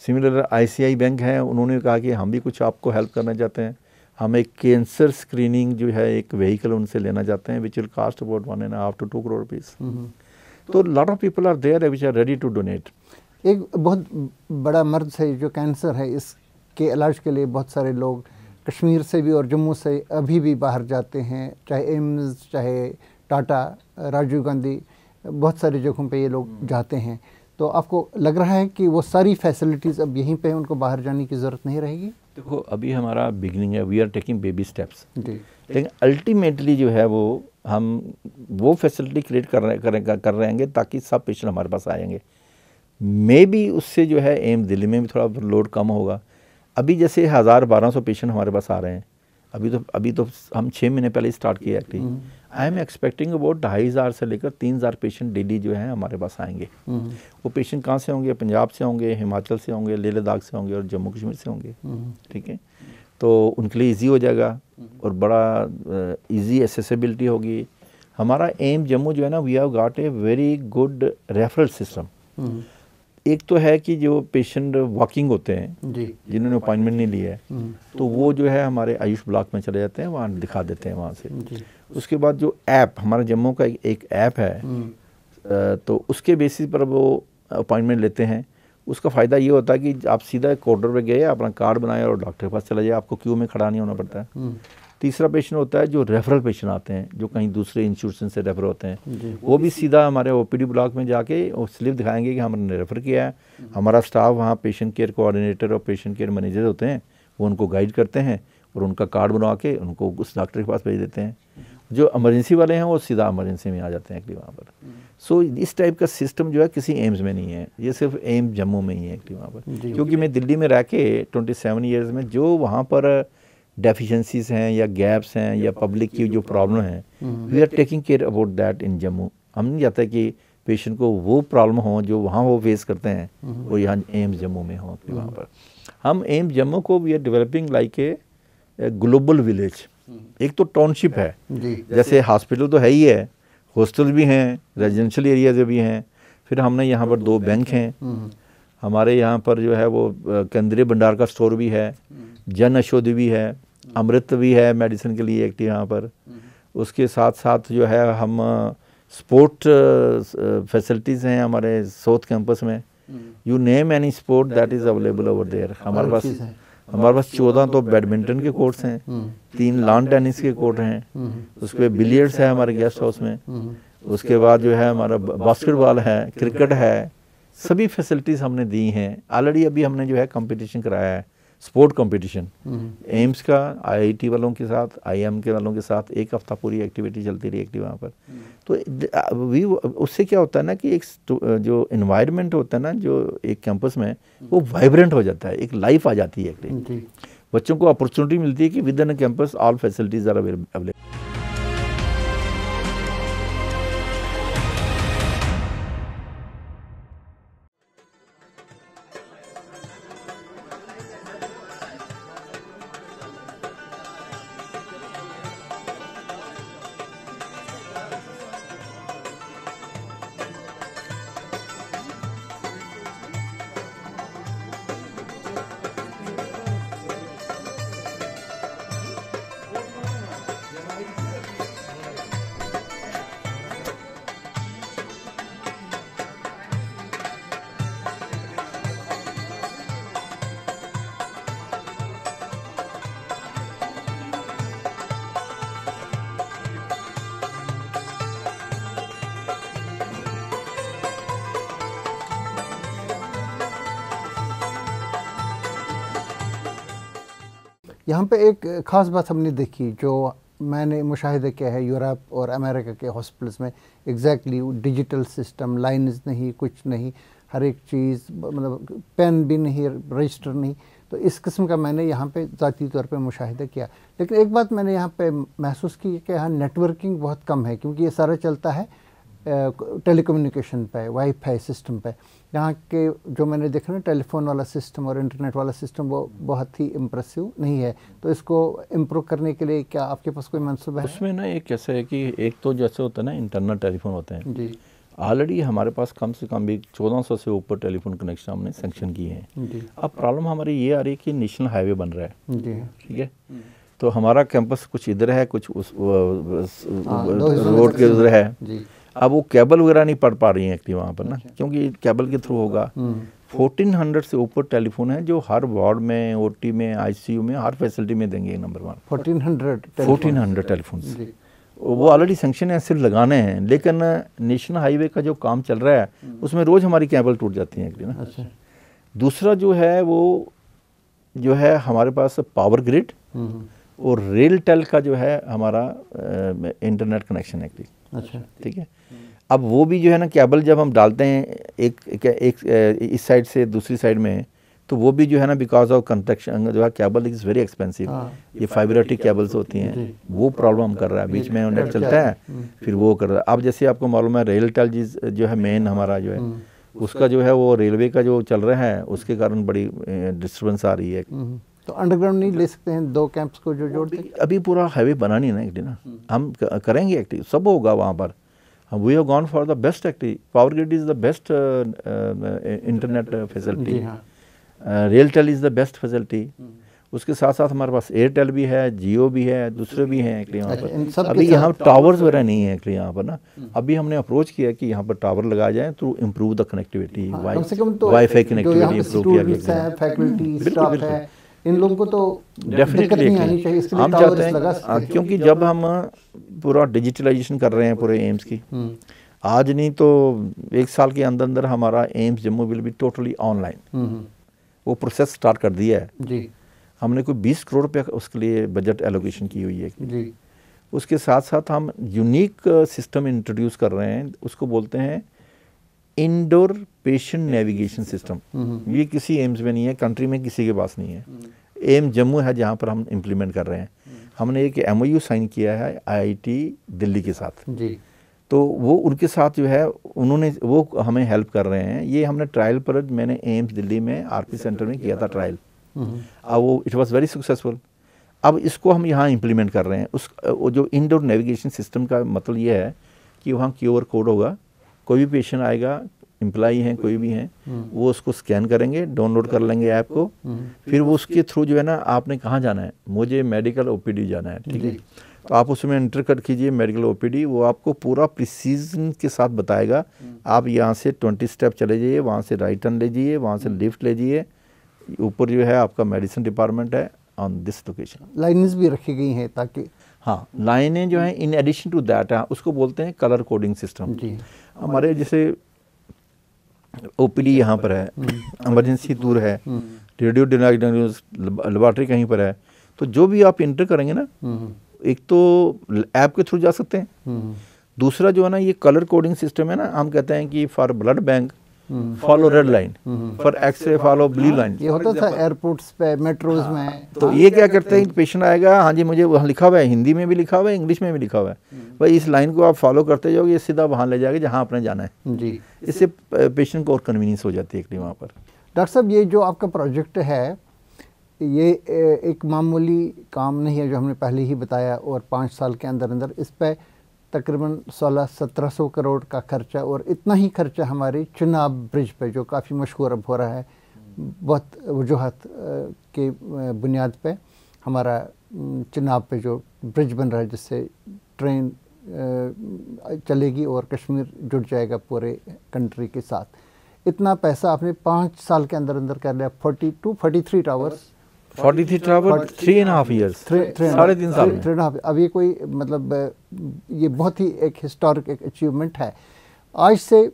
Similar ICI bank है, उन्होंने कहा कि हम भी कुछ आपको हेल्प करना चाहते हैं, हम एक कैंसर स्क्रीनिंग जो है एक व्हीकल उनसे लेना चाहते हैं which will cost about 1.5 to 2 crore rupees. तो lot of people are there which are ready to donate. एक बहुत बड़ा मर्ज है जो कैंसर है, इसके इलाज के लिए बहुत सारे लोग कश्मीर से भी और जम्मू से अभी भी बाहर जाते हैं, चाहे एम्स, चाहे टाटा, राजीव गांधी, बहुत सारी जगहों पे ये लोग जाते हैं। तो आपको लग रहा है कि वो सारी फैसिलिटीज़ अब यहीं पे उनको बाहर जाने की ज़रूरत नहीं रहेगी? देखो अभी हमारा बिगिनिंग है, we are taking baby steps, जी, लेकिन अल्टीमेटली जो है वो हम वो फैसिलिटी क्रिएट कर रहे हैं ताकि सब पेशेंट हमारे पास आएंगे। मे बी उससे जो है एम्स दिल्ली में भी थोड़ा लोड कम होगा। अभी जैसे 1000-1200 पेशेंट हमारे पास आ रहे हैं, अभी तो हम 6 महीने पहले स्टार्ट किया actually. I am expecting about 2500 से लेकर 3000 पेशेंट डेली जो है हमारे पास आएंगे। वो पेशेंट कहाँ से होंगे? पंजाब से होंगे, हिमाचल से होंगे, लेह लद्दाख से होंगे और जम्मू कश्मीर से होंगे। ठीक है, तो उनके लिए ईजी हो जाएगा और बड़ा ईजी एसेसिबिलिटी होगी। हमारा एम जम्मू जो है ना, we have got a very good referral system. एक तो है कि जो पेशेंट वॉकिंग होते हैं जी, जिन्होंने अपॉइंटमेंट नहीं लिया है, तो वो जो है हमारे आयुष ब्लॉक में चले जाते हैं, वहाँ दिखा देते हैं वहाँ से। जी, उसके बाद जो ऐप हमारा जम्मू का एक ऐप है, तो उसके बेसिस पर वो अपॉइंटमेंट लेते हैं। उसका फ़ायदा ये होता है कि आप सीधा काउंटर पे गए, अपना कार्ड बनाए और डॉक्टर के पास चले जाए, आपको क्यू में खड़ा नहीं होना पड़ता है। तीसरा पेशेंट होता है जो रेफरल पेशेंट आते हैं, जो कहीं दूसरे इंस्टीट्यूशन से रेफर होते हैं, वो भी सीधा हमारे ओपीडी ब्लॉक में जाके वो स्लिप दिखाएंगे कि हमने रेफ़र किया है। हमारा स्टाफ वहाँ पेशेंट केयर कोऑर्डिनेटर और पेशेंट केयर मैनेजर होते हैं, वो उनको गाइड करते हैं और उनका कार्ड बनवा के उनको उस डॉक्टर के पास भेज देते हैं। जो इमरजेंसी वाले हैं वो सीधा इमरजेंसी में आ जाते हैं एक्चुअली वहाँ पर। सो इस टाइप का सिस्टम जो है किसी एम्स में नहीं है, ये सिर्फ एम्स जम्मू में ही है एक्चुअली वहाँ पर। क्योंकि मैं दिल्ली में रह के 27 ईयर्स में जो वहाँ पर डेफिशिएंसीज हैं या गैप्स हैं या पब्लिक की जो प्रॉब्लम है, we are taking care about that in Jammu. हम नहीं चाहते कि पेशेंट को वो प्रॉब्लम हो जो वहाँ वो फेस करते हैं वो यहाँ एम्स जम्मू में हो। वहाँ पर हम एम्स जम्मू को we are developing like a global village. एक तो टाउनशिप है, जैसे हॉस्पिटल तो है ही है, हॉस्टल भी हैं, रेजिडेंशियल एरियाज भी हैं, फिर हमने यहाँ पर 2 बैंक हैं, हमारे यहाँ पर जो है वो केंद्रीय भंडार का स्टोर भी है, जन औषधि भी है, अमृत भी है मेडिसिन के लिए एक्टिव यहाँ पर। उसके साथ साथ जो है हम स्पोर्ट फैसिलिटीज़ हैं हमारे साउथ कैंपस में। You name any sport that is available over there. हमारे पास 14 तो बैडमिंटन के कोर्ट्स हैं, 3 लॉन टेनिस के कोर्ट हैं, उसके बिलियर्ड्स है हमारे गेस्ट हाउस में, उसके बाद जो है हमारा बास्केटबॉल है, क्रिकेट है, सभी फैसिलिटीज़ हमने दी हैं। ऑलरेडी अभी हमने जो है कंपटीशन कराया है, स्पोर्ट कंपटीशन एम्स का आईआईटी वालों के साथ, आईएम के वालों के साथ 1 हफ्ता पूरी एक्टिविटी चलती रही एक्टिव वहाँ पर। तो उससे क्या होता है ना कि एक जो इन्वायरमेंट होता है ना जो एक कैंपस में, वो वाइब्रेंट हो जाता है, एक लाइफ आ जाती है। बच्चों को अपॉर्चुनिटी मिलती है कि within campus all facilities are available. यहाँ पे एक ख़ास बात हमने देखी जो मैंने मुशाहिदा किया है यूरोप और अमेरिका के हॉस्पिटल्स में, एग्जैक्टली डिजिटल सिस्टम, लाइन्स नहीं, कुछ नहीं, हर एक चीज़ मतलब पेन भी नहीं, रजिस्टर नहीं। तो इस किस्म का मैंने यहाँ पे ज़ाती तौर पे मुशाहिदा किया। लेकिन एक बात मैंने यहाँ पे महसूस की कि यहाँ नेटवर्किंग बहुत कम है, क्योंकि ये सारा चलता है टेलीकम्युनिकेशन पे, वाईफाई सिस्टम पे। यहाँ के जो मैंने देखा ना टेलीफोन वाला सिस्टम और इंटरनेट वाला सिस्टम, वो बहुत ही इम्प्रेसिव नहीं है। तो इसको इम्प्रूव करने के लिए क्या आपके पास कोई मंसूबा है? उसमें ना एक कैसा है कि एक तो जैसे होता है ना इंटरनल टेलीफोन होते हैं जी, ऑलरेडी हमारे पास कम से कम भी 1400 से ऊपर टेलीफोन कनेक्शन हमने सेंक्शन किए हैं जी। अब प्रॉब्लम हमारी ये आ रही है कि नेशनल हाईवे बन रहा है, जी, ठीक है, तो हमारा कैंपस कुछ इधर है, कुछ उस रोड के उधर है जी। अब वो केबल वगैरह नहीं पढ़ पा रही हैं एक्टिव वहाँ पर ना, क्योंकि केबल के थ्रू होगा। 1400 से ऊपर टेलीफोन है जो हर वार्ड में, ओटी में, आईसीयू में, हर फैसिलिटी में देंगे। नंबर 1 1400 टेलीफोन वो ऑलरेडी सेंक्शन है, सिर्फ लगाने हैं। लेकिन नेशनल हाईवे का जो काम चल रहा है उसमें रोज़ हमारी केबल टूट जाती है एक्चुअली ना। दूसरा जो है वो जो है हमारे पास पावर ग्रिड और रेल टेल का जो है हमारा इंटरनेट कनेक्शन है। अच्छा, ठीक है। अब वो भी जो है ना केबल जब हम डालते हैं एक इस साइड से दूसरी साइड में, तो वो भी जो है ना बिकॉज ऑफ कंस्ट्रक्शन जो है केबल इज़ वेरी एक्सपेंसिव। ये फाइबर ऑप्टिक केबल्स होती हैं, वो प्रॉब्लम कर रहा है, बीच में नेट चलता है फिर वो कर रहा है। अब जैसे आपको मालूम है रेल टेल जो है मेन हमारा जो है उसका जो है वो रेलवे का जो चल रहा है उसके कारण बड़ी डिस्टर्बेंस आ रही है। तो अंडरग्राउंड नहीं ले सकते हैं दो कैंप्स को जो जोड़ते? अभी पूरा हाईवे बना नहीं ना एक्चुअली ना, हम करेंगे एक्चुअली, सब होगा वहाँ पर। We have gone for the best actually, power grid is the best internet facility, RailTel is the best facility. उसके साथ साथ हमारे पास एयरटेल भी है, जियो भी है, दूसरे भी हैं एक्चुअली यहाँ पर। अभी यहाँ टावर्स वगैरह नहीं है एक्चुअली यहाँ पर ना, अभी हमने अप्रोच किया कि यहाँ पर टावर लगाया जाए to improve the connectivity, wifi connectivity improve किया गया। फैकल्टी स्टाफ है, इन लोगों को तो डेफिनेटली हम चाहते हैं, क्योंकि जब हम पूरा डिजिटलाइजेशन कर रहे हैं पूरे एम्स की, आज नहीं तो 1 साल के अंदर अंदर हमारा AIIMS Jammu will be totally online. वो प्रोसेस स्टार्ट कर दिया है जी। हमने कोई 20 करोड़ रुपया उसके लिए बजट एलोकेशन की हुई है जी। उसके साथ साथ हम यूनिक सिस्टम इंट्रोड्यूस कर रहे हैं, उसको बोलते हैं इंडोर पेशेंट नेविगेशन सिस्टम। ये किसी एम्स में नहीं है, कंट्री में किसी के पास नहीं है। एम जम्मू है जहाँ पर हम इम्प्लीमेंट कर रहे हैं। हमने एक MOU साइन किया है IIT दिल्ली के साथ जी। तो वो उनके साथ जो है उन्होंने वो हमें हेल्प कर रहे हैं। ये हमने ट्रायल पर मैंने एम्स दिल्ली में RP सेंटर में किया था ट्रायल, अब वो इट वाज वेरी सक्सेसफुल। अब इसको हम यहाँ इम्प्लीमेंट कर रहे हैं। वो जो इंडोर नेविगेशन सिस्टम का मतलब ये है कि वहाँ QR कोड होगा, कोई भी पेशेंट आएगा, एम्प्लॉई हैं कोई भी हैं, वो उसको स्कैन करेंगे, डाउनलोड कर लेंगे ऐप को, फिर वो उसके थ्रू जो है ना आपने कहाँ जाना है, मुझे मेडिकल OPD जाना है, ठीक है, तो आप उसमें एंटर कर कीजिए मेडिकल OPD, वो आपको पूरा प्रिसीजन के साथ बताएगा। आप यहाँ से 20 स्टेप चले जाइए, वहाँ से राइट टर्न ले जाइए, वहाँ से लिफ्ट ले जाइए, ऊपर जो है आपका मेडिसिन डिपार्टमेंट है ऑन दिस लोकेशन। लाइन्स भी रखी गई हैं ताकि हाँ लाइनें जो हैं इन एडिशन टू दैट उसको बोलते हैं कलर कोडिंग सिस्टम। हमारे जैसे OPD यहाँ पर है, इमरजेंसी दूर है, रेडियो डायग्नोस्टिक लेबोरेटरी कहीं पर है, तो जो भी आप इंटर करेंगे ना, एक तो ऐप के थ्रू जा सकते हैं, दूसरा जो है ना ये कलर कोडिंग सिस्टम है ना, हम कहते हैं कि for blood bank follow red line, for x-ray follow blue line. ये होता था एयरपोर्ट्स पे, मेट्रोज में। तो ये क्या करते हैं, पेशेंट आएगा, हाँ जी मुझे वहाँ लिखा हुआ है, हिंदी में भी लिखा हुआ है, इंग्लिश में भी लिखा हुआ है, भाई इस लाइन को आप फॉलो करते जाओगे, ये सीधा वहाँ ले जाएगा जहाँ आपने जाना है जी। इससे पेशेंट को और कन्वीनियंस हो जाती है वहाँ पर। डॉक्टर साहब ये जो आपका प्रोजेक्ट है ये एक मामूली काम नहीं है जो हमने पहले ही बताया, और 5 साल के अंदर अंदर इस पर तकरीबन 1600-1700 करोड़ का खर्चा, और इतना ही खर्चा हमारी चिनाब ब्रिज पे जो काफ़ी मशहूर अब हो रहा है, बहुत वजूहत के बुनियाद पे हमारा चिनाब पे जो ब्रिज बन रहा है जिससे ट्रेन चलेगी और कश्मीर जुड़ जाएगा पूरे कंट्री के साथ। इतना पैसा आपने 5 साल के अंदर अंदर कर लिया। 43 टावर्स 3.5 ईयर्स, 3.5 साल में। 3.5। अब ये कोई मतलब ये बहुत ही एक हिस्टोरिक एक अचीवमेंट है। आज से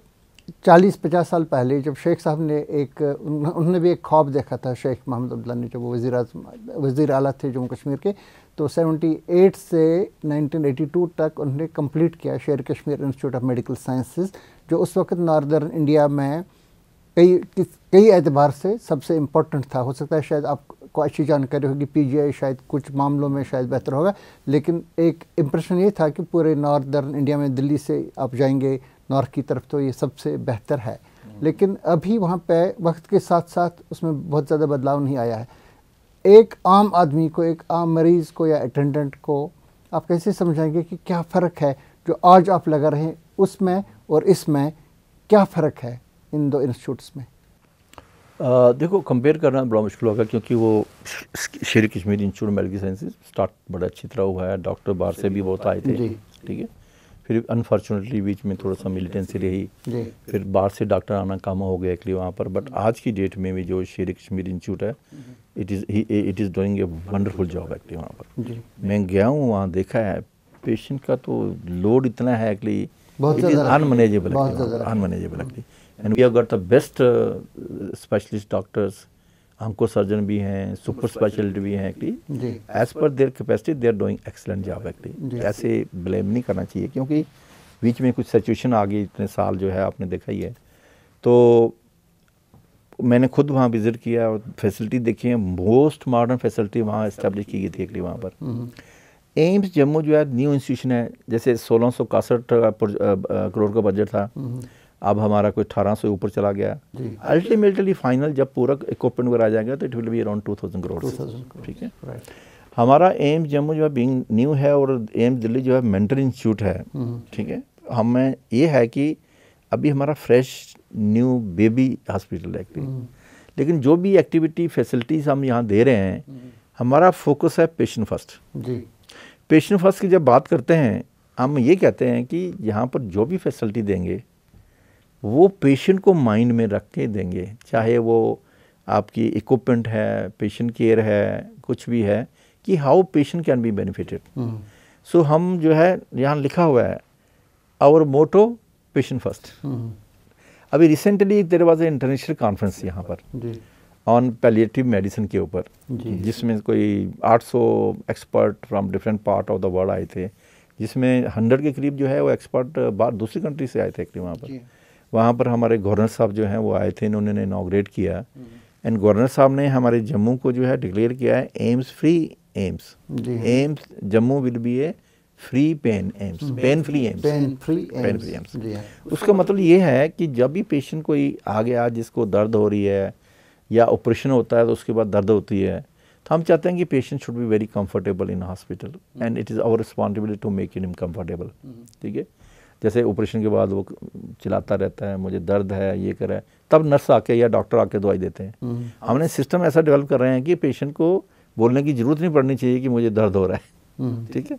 40-50 साल पहले जब शेख साहब ने उन्होंने भी एक ख्वाब देखा था, शेख मोहम्मद अब्दुल्ला ने, जब वो वज़ीर आला थे जम्मू कश्मीर के, तो 78 से 1982 तक उन्होंने कंप्लीट किया शेर Kashmir institute of medical sciences, जो उस वक्त नॉर्दर्न इंडिया में कई एतबार से सबसे इम्पोर्टेंट था। हो सकता है शायद आपको अच्छी जानकारी होगी, PGI शायद कुछ मामलों में शायद बेहतर होगा, लेकिन एक इम्प्रेशन ये था कि पूरे नॉर्दर्न इंडिया में दिल्ली से आप जाएंगे नॉर्थ की तरफ तो ये सबसे बेहतर है। लेकिन अभी वहाँ पे वक्त के साथ साथ उसमें बहुत ज़्यादा बदलाव नहीं आया है। एक आम आदमी को, एक आम मरीज़ को या अटेंडेंट को आप कैसे समझाएंगे कि क्या फ़र्क है जो आज आप लगा रहे हैं उसमें और इसमें, क्या फ़र्क है इन दो इंस्टीट्यूट्स में? देखो कंपेयर करना बड़ा मुश्किल होगा, क्योंकि वो शेर Kashmir institute medical sciences start बड़ा अच्छी तरह हुआ है, डॉक्टर बाहर से भी बहुत आए थे, ठीक है। फिर अनफॉर्चुनेटली बीच में थोड़ा सा मिलिटेंसी रही, फिर बाहर से डॉक्टर आना कम हो गया एक्चुअली वहाँ पर। बट आज की डेट में भी जो शेर कश्मीर इंस्टीट्यूट है, it is doing a wonderful job actually वहाँ पर। मैं गया हूँ वहाँ, देखा है पेशेंट का तो लोड इतना है actually, it is unmanageable actually, and we have got the best specialist doctors हमको सर्जन भी हैं, सुपर स्पेशलिटी भी हैं actually, as per their capacity they are doing excellent job actually. ऐसे ब्लेम नहीं करना चाहिए, क्योंकि बीच में कुछ सिचुएशन आ गई, इतने साल जो है आपने देखा ही है। तो मैंने खुद वहाँ विज़िट किया और फैसिलिटी देखी है, मोस्ट मॉडर्न फैसिलिटी वहाँ इस्टेब्लिश की गई थी एक्चुअली वहाँ पर। एम्स जम्मू जो है न्यू इंस्टीट्यूशन है, जैसे 1661 करोड़ का बजट था, अब हमारा कोई 1800 से ऊपर चला गया। अल्टीमेटली फाइनल जब पूरा इक्विपमेंट वगैरह आ जाएगा तो it will be around 2000 crore, ठीक है। हमारा एम्स जम्मू जो है बीइंग न्यू है और एम्स दिल्ली जो है मेंटर इंस्टीट्यूट है, ठीक है। हमें ये है कि अभी हमारा फ्रेश न्यू बेबी हॉस्पिटल है एक्चुअली, लेकिन जो भी एक्टिविटी फैसिलिटीज़ हम यहाँ दे रहे हैं, हमारा फोकस है पेशेंट फर्स्ट। पेशेंट फर्स्ट की जब बात करते हैं, हम ये कहते हैं कि यहाँ पर जो भी फैसिलिटी देंगे वो पेशेंट को माइंड में रख के देंगे, चाहे वो आपकी इक्विपमेंट है, पेशेंट केयर है, कुछ भी है, कि how patient can be benefited. So हम जो है यहाँ लिखा हुआ है आवर मोटो पेशेंट फर्स्ट। अभी recently there was a international conference यहाँ पर ऑन पैलिएटिव मेडिसिन के ऊपर, जिसमें कोई 800 expert from different part of the world आए थे, जिसमें 100 के करीब जो है वो एक्सपर्ट बाहर दूसरी कंट्री से आए थे एक्चुअली। वहाँ पर हमारे गवर्नर साहब जो हैं वो आए थे, इन्होंने इनॉग्रेट किया, एंड गवर्नर साहब ने हमारे जम्मू को जो है डिक्लेयर किया है AIIMS free AIIMS. AIIMS Jammu will be a free pain AIIMS, pain free AIIMS, pain free AIIMS. उसका मतलब ये है कि जब भी पेशेंट कोई आ गया जिसको दर्द हो रही है या ऑपरेशन होता है तो उसके बाद दर्द होती है, तो हम चाहते हैं कि patient should be very comfortable in hospital, and it is our responsibility to make him comfortable, ठीक है। जैसे ऑपरेशन के बाद वो चिल्लाता रहता है, मुझे दर्द है, ये कर है, तब नर्स आके या डॉक्टर आके दवाई देते हैं। हमने सिस्टम ऐसा डेवलप कर रहे हैं कि पेशेंट को बोलने की ज़रूरत नहीं पड़नी चाहिए कि मुझे दर्द हो रहा है, ठीक है।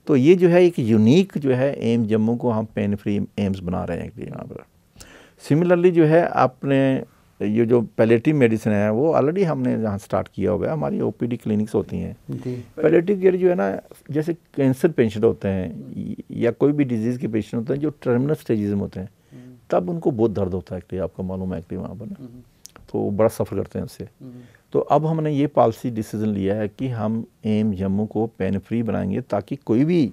तो ये जो है एक यूनिक जो है एम्स जम्मू को हम पेन फ्री एम्स बना रहे हैं यहाँ पर। सिमिलरली जो है आपने ये जो पैलेटिव मेडिसिन है वो ऑलरेडी हमने यहाँ स्टार्ट किया हुआ है, हमारी ओपीडी क्लिनिक्स होती हैं। पैलेटिव केयर जो है ना, जैसे कैंसर पेशेंट होते हैं या कोई भी डिजीज़ के पेशेंट होते हैं जो टर्मिनल स्टेजेस में होते हैं, तब उनको बहुत दर्द होता है एक्चुअली, आपको मालूम है एक्चुअली वहाँ पर ना, तो वो बड़ा सफ़र करते हैं उससे। तो अब हमने ये पॉलिसी डिसीजन लिया है कि हम एम्स जम्मू को पेन फ्री बनाएंगे, ताकि कोई भी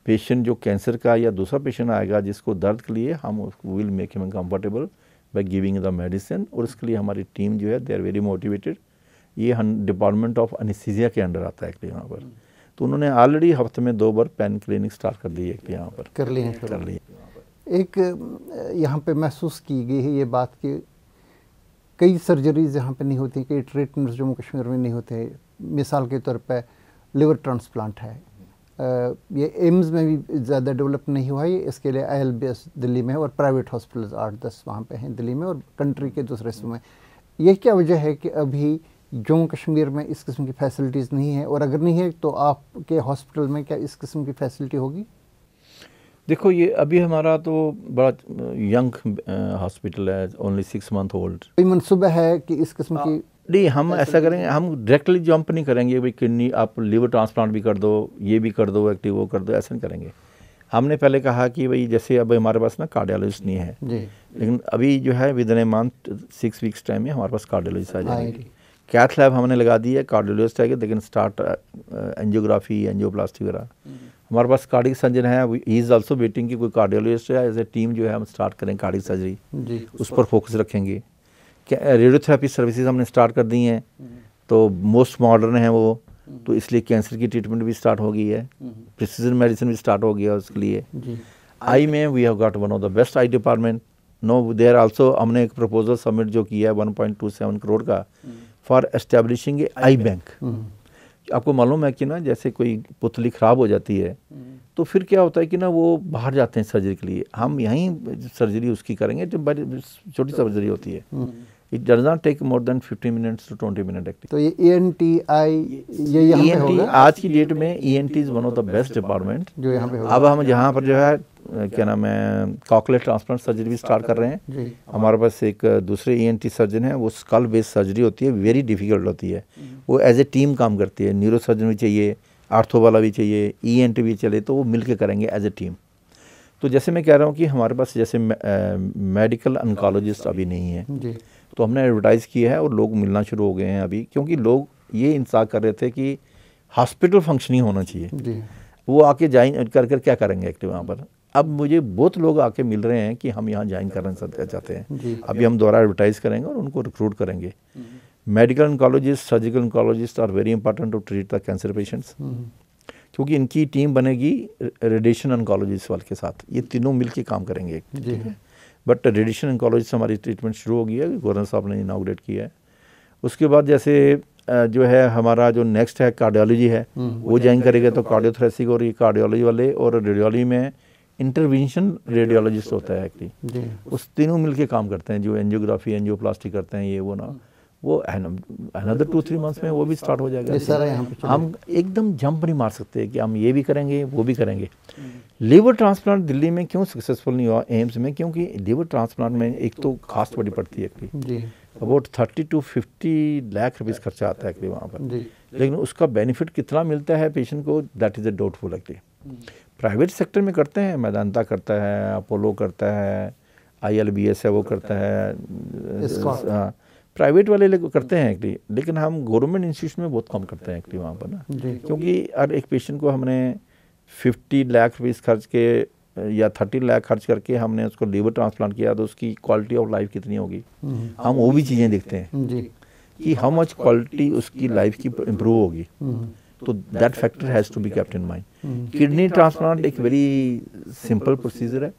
पेशेंट जो कैंसर का या दूसरा पेशेंट आएगा जिसको दर्द के लिए, हम will make him comfortable by giving the medicine. और इसके लिए हमारी टीम जो है दे आर वेरी मोटिवेटेड। ये डिपार्टमेंट ऑफ एनेस्थीसिया के अंडर आता है एक्चुअली यहाँ पर, तो उन्होंने ऑलरेडी हफ्ते में 2 बार पेन क्लिनिक स्टार्ट कर दी है यहाँ पर, कर ली है। एक यहाँ पे महसूस की गई है ये बात कि कई सर्जरीज यहाँ पे नहीं होती, कई ट्रीटमेंट्स जम्मू कश्मीर में नहीं होते। मिसाल के तौर पे लिवर ट्रांसप्लांट है, ये एम्स में भी ज़्यादा डेवलप नहीं हुआ है, इसके लिए ILBS दिल्ली में है और प्राइवेट हॉस्पिटल्स 8-10 वहाँ पे हैं दिल्ली में और कंट्री के दूसरे हिस्सों में। ये क्या वजह है कि अभी जम्मू कश्मीर में इस किस्म की फैसिलिटीज़ नहीं है, और अगर नहीं है तो आपके हॉस्पिटल में क्या इस किस्म की फैसिलिटी होगी? देखो, ये अभी हमारा तो बड़ा यंग हॉस्पिटल है, ओनली 6 मंथ ओल्ड। कोई मनसूबा है कि इस किस्म की? नहीं, हम ऐसा करेंगे, हम डायरेक्टली जंप नहीं करेंगे भाई किडनी आप लिवर ट्रांसप्लांट भी कर दो, ये भी कर दो, एक्टिव वो कर दो, ऐसा नहीं करेंगे। हमने पहले कहा कि भाई जैसे अब हमारे पास ना कार्डियोलॉजिस्ट नहीं है जी, लेकिन अभी जो है with in a month 6 weeks time में हमारे पास कार्डियोलॉजिस्ट आ जाएंगे। कैथ लैब हमने लगा दी है, कार्डियोलॉजिस्ट आएगा, they can start angiography, angioplasty वगैरह। हमारे पास कार्डियक सर्जन है, ही इज़ ऑल्सो वेटिंग कि कोई कार्डियोलॉजिस्ट है, एज ए टीम जो है हम स्टार्ट करें कार्डियक सर्जरी, उस पर फोकस रखेंगे। रेडियोथेरेपी सर्विसेज हमने स्टार्ट कर दी हैं, तो मोस्ट मॉडर्न है वो, तो इसलिए कैंसर की ट्रीटमेंट भी स्टार्ट हो गई है, प्रिसीजन मेडिसिन भी स्टार्ट हो गया उसके लिए। आई में we have got one of the best eye department. No there also हमने एक प्रपोजल सबमिट जो किया है 1.27 करोड़ का for establishing A I bank. आपको मालूम है कि ना, जैसे कोई पुतली ख़राब हो जाती है तो फिर क्या होता है कि ना वो बाहर जाते हैं सर्जरी के लिए, हम यहीं सर्जरी उसकी करेंगे, जो बड़ी छोटी सर्जरी होती है। It does not take more than 15 minutes to 20 minute active. तो ये ये यहाँ पे होगा? आज की डेट में ENT is one of the best department जो यहाँ पे होगा। अब हम जहाँ पर जो है क्या नाम है कॉकलेट ट्रांसप्लांट सर्जरी भी स्टार्ट कर रहे हैं। हमारे पास एक दूसरे ENT सर्जन है, वो स्कल बेस्ड सर्जरी होती है, वेरी डिफिकल्ट होती है, वो एज ए टीम काम करती है। न्यूरो सर्जन भी चाहिए, आर्थो वाला भी चाहिए, ENT भी चले, तो वो मिल के करेंगे एज ए टीम। तो जैसे मैं कह रहा हूँ कि हमारे पास जैसे मेडिकल ऑन्कोलॉजिस्ट अभी नहीं है, तो हमने एडवर्टाइज़ किया है और लोग मिलना शुरू हो गए हैं अभी, क्योंकि लोग ये इंतज़ार कर रहे थे कि हॉस्पिटल फंक्शनिंग होना चाहिए। वो आके ज्वाइन कर कर क्या करेंगे एक्टिव वहाँ पर। अब मुझे बहुत लोग आके मिल रहे हैं कि हम यहाँ ज्वाइन करना चाहते हैं। अभी हम दोबारा एडवर्टाइज़ करेंगे और उनको रिक्रूट करेंगे। Medical oncologist, surgical oncologist are very important to treat the cancer patients, क्योंकि इनकी टीम बनेगी रेडिएशन ऑन्कोलॉजिस्ट वाले के साथ, ये तीनों मिल के काम करेंगे। ठीक है, बट रेडिएशन ऑन्कोलॉजिस्ट हमारी ट्रीटमेंट शुरू हो गई है, गवर्नर साहब ने इनाग्रेट किया है। उसके बाद जैसे जो है हमारा जो नेक्स्ट है कार्डियोलॉजी है, वो ज्वाइन करेगा, तो कार्डियोथोरेसिक और ये कार्डियोलॉजी वाले, और रेडियोलॉजी में इंटरवेंशन रेडियोलॉजिस्ट होता है एक्चुअली, उस तीनों मिलके काम करते हैं, जो एंजियोग्राफी एंजियोप्लास्टी करते हैं ये वो ना, वो अनदर 2-3 मंथ्स में वो भी स्टार्ट हो जाएगा। हम एकदम जंप नहीं मार सकते कि हम ये भी करेंगे वो भी करेंगे। लीवर ट्रांसप्लांट दिल्ली में क्यों सक्सेसफुल नहीं हुआ एम्स में, क्योंकि लीवर ट्रांसप्लांट में एक तो कास्ट बड़ी पड़ती है actually, about 30 to 50 lakh rupees खर्चा आता है एक्चुअली वहाँ पर, लेकिन उसका बेनिफिट कितना मिलता है पेशेंट को, that is a doubtful actually. Private sector में करते हैं, मैदानता करता है, अपोलो करता है, ILBS है वो करता है, प्राइवेट वाले लोग करते हैं एक्चुअली, लेकिन हम गवर्नमेंट इंस्टीट्यूशन में बहुत कम करते हैं एक्चुअली वहाँ पर ना, क्योंकि हर एक पेशेंट को हमने 50 लाख रुपीज़ खर्च के या 30 लाख खर्च करके हमने उसको लीवर ट्रांसप्लांट किया, तो उसकी क्वालिटी ऑफ लाइफ कितनी होगी, हम वो भी चीज़ें देखते हैं कि हाउ मच क्वालिटी उसकी लाइफ की इम्प्रूव होगी, तो that factor has to be kept in mind. Kidney transplant एक वेरी सिंपल प्रोसीजर है,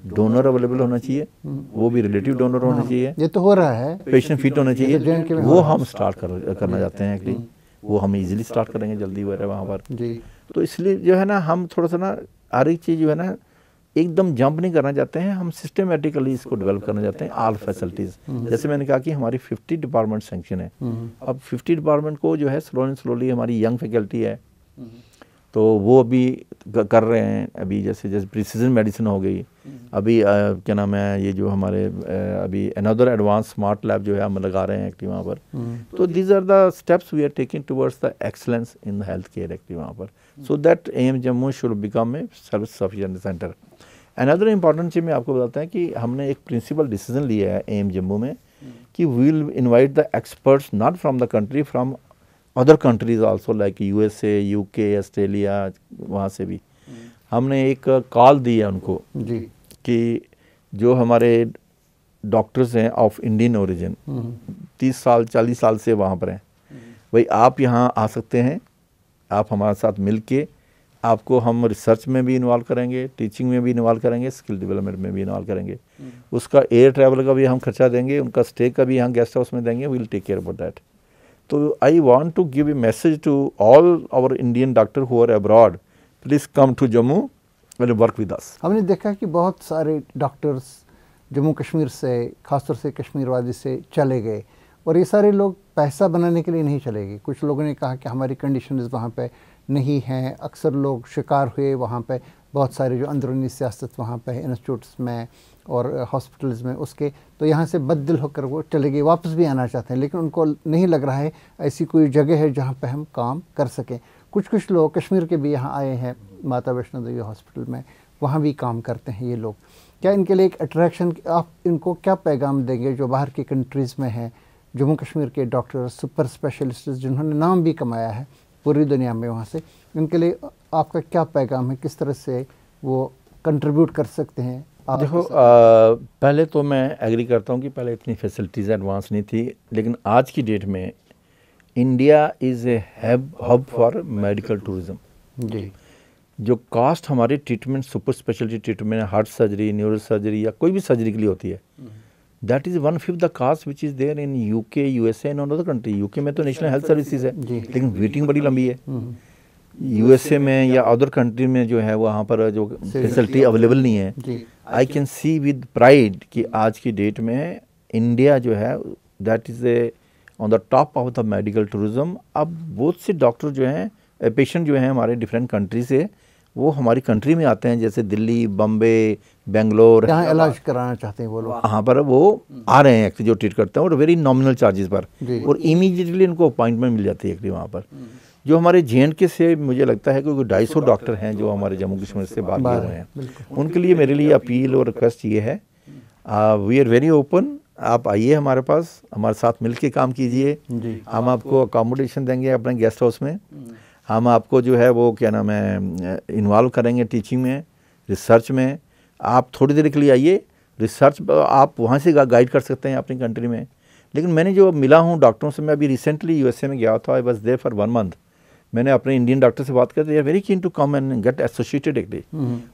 डोनर अवेलेबल होना चाहिए, वो भी रिलेटिव डोनर होना चाहिए, ये तो हो रहा है, पेशेंट फिट होना चाहिए, वो हम स्टार्ट करना चाहते हैं एक्चुअली, वो हम इजीली स्टार्ट करेंगे जल्दी वहाँ पर। तो इसलिए जो है ना हम थोड़ा सा ना हर एक चीज़ जो है ना एकदम जंप नहीं करना चाहते हैं, हम सिस्टमेटिकली इसको डेवलप करना चाहते हैं, ऑल फैसिलिटीज़। जैसे मैंने कहा कि हमारी 50 डिपार्टमेंट सेंक्शन है, अब 50 डिपार्टमेंट को जो है स्लोली हमारी यंग फैकल्टी है, तो वो अभी कर रहे हैं। अभी जैसे प्रिसीजन मेडिसिन हो गई, अभी क्या नाम है ये जो हमारे अभी अनदर एडवांस स्मार्ट लैब जो है हम लगा रहे हैं एक्टिव वहाँ पर। तो these are the steps we are taking towards the excellence in the health care active वहाँ पर, so that AIIMS Jammu should become a service sufficient centre. Another important चीज़ मैं आपको बताता है कि हमने एक प्रिंसिपल डिसीजन लिया है AIIMS जम्मू में कि we will invite the experts not from the country, from other countries also like USA, UK, Australia, वहाँ से भी हमने एक कॉल दी है उनको जी कि जो हमारे डॉक्टर्स हैं ऑफ इंडियन ओरिजिन 30 साल 40 साल से वहाँ पर हैं, भाई आप यहाँ आ सकते हैं, आप हमारे साथ मिल के आपको हम रिसर्च में भी इन्वॉल्व करेंगे, टीचिंग में भी इन्वॉल्व करेंगे, स्किल डेवलपमेंट में भी इन्वॉल्व करेंगे, उसका एयर ट्रैवल का भी हम खर्चा देंगे, उनका स्टे का भी यहाँ गेस्ट हाउस में देंगे, we will take care about that. तो I want to give a message to all our Indian doctor who are abroad, please come to Jammu and work with us. हमने देखा कि बहुत सारे डॉक्टर्स जम्मू कश्मीर से, खासतौर से कश्मीर वादी से चले गए, और ये सारे लोग पैसा बनाने के लिए नहीं चले गए। कुछ लोगों ने कहा कि हमारी कंडीशंस वहाँ पे नहीं हैं, अक्सर लोग शिकार हुए वहाँ पे, बहुत सारे जो अंदरूनी सियासत वहाँ पे है इंस्टीट्यूट्स में और हॉस्पिटल्स में उसके, तो यहाँ से बददिल होकर वो चले गए, वापस भी आना चाहते हैं, लेकिन उनको नहीं लग रहा है ऐसी कोई जगह है जहाँ पे हम काम कर सकें। कुछ लोग कश्मीर के भी यहाँ आए हैं, माता वैष्णो देवी हॉस्पिटल में, वहाँ भी काम करते हैं ये लोग। क्या इनके लिए एक अट्रैक्शन, आप इनको क्या पैगाम देंगे जो बाहर की कंट्रीज़ में हैं, जम्मू कश्मीर के डॉक्टर सुपर स्पेशलिस्ट जिन्होंने नाम भी कमाया है पूरी दुनिया में, वहाँ से इनके लिए आपका क्या पैगाम है, किस तरह से वो कंट्रीब्यूट कर सकते हैं? देखो पहले तो मैं एग्री करता हूँ कि पहले इतनी फैसिलिटीज़ एडवांस नहीं थी, लेकिन आज की डेट में India is a hub for medical tourism जी। जो कास्ट हमारी treatment, super speciality treatment, heart surgery, neuro surgery या कोई भी सर्जरी के लिए होती है, that is 1/5 the cost which is there in UK, USA and other country. UK में तो नेशनल हेल्थ सर्विसेज है, लेकिन वेटिंग बड़ी लंबी है। USA में या अदर कंट्री में जो है वहाँ पर जो फैसिलिटी अवेलेबल नहीं है। I can see with pride कि आज की डेट में इंडिया जो है that is a on the top of the medical tourism. अब बहुत से डॉक्टर जो हैं, पेशेंट जो हैं हमारे डिफरेंट कंट्री से, वो हमारी कंट्री में आते हैं, जैसे दिल्ली, बम्बे, बेंगलोर, यहाँ इलाज कराना चाहते हैं वो लोग, वहाँ पर वो आ रहे हैं जो ट्रीट करते हैं, और वेरी नॉमिनल चार्जेस पर, और इमीडिएटली उनको अपॉइंटमेंट मिल जाती है वहाँ पर। जो हमारे JNK से मुझे लगता है कि 250 डॉक्टर हैं जो हमारे जम्मू कश्मीर से बाहर गए हुए हैं, उनके लिए मेरे लिए अपील और रिक्वेस्ट ये है, वी आर वेरी ओपन आप आइए हमारे पास, हमारे साथ मिल के काम कीजिए, हम आपको अकोमोडेशन देंगे अपने गेस्ट हाउस में, हम आपको जो है वो क्या नाम है इन्वॉल्व करेंगे टीचिंग में, रिसर्च में। आप थोड़ी देर के लिए आइए, रिसर्च आप वहाँ से गाइड कर सकते हैं अपनी कंट्री में। लेकिन मैंने जो मिला हूँ डॉक्टरों से, मैं अभी रिसेंटली यूएसए में गया था, I was there for 1 month. मैंने अपने इंडियन डॉक्टर से बात करते, very keen to come and get associated actually.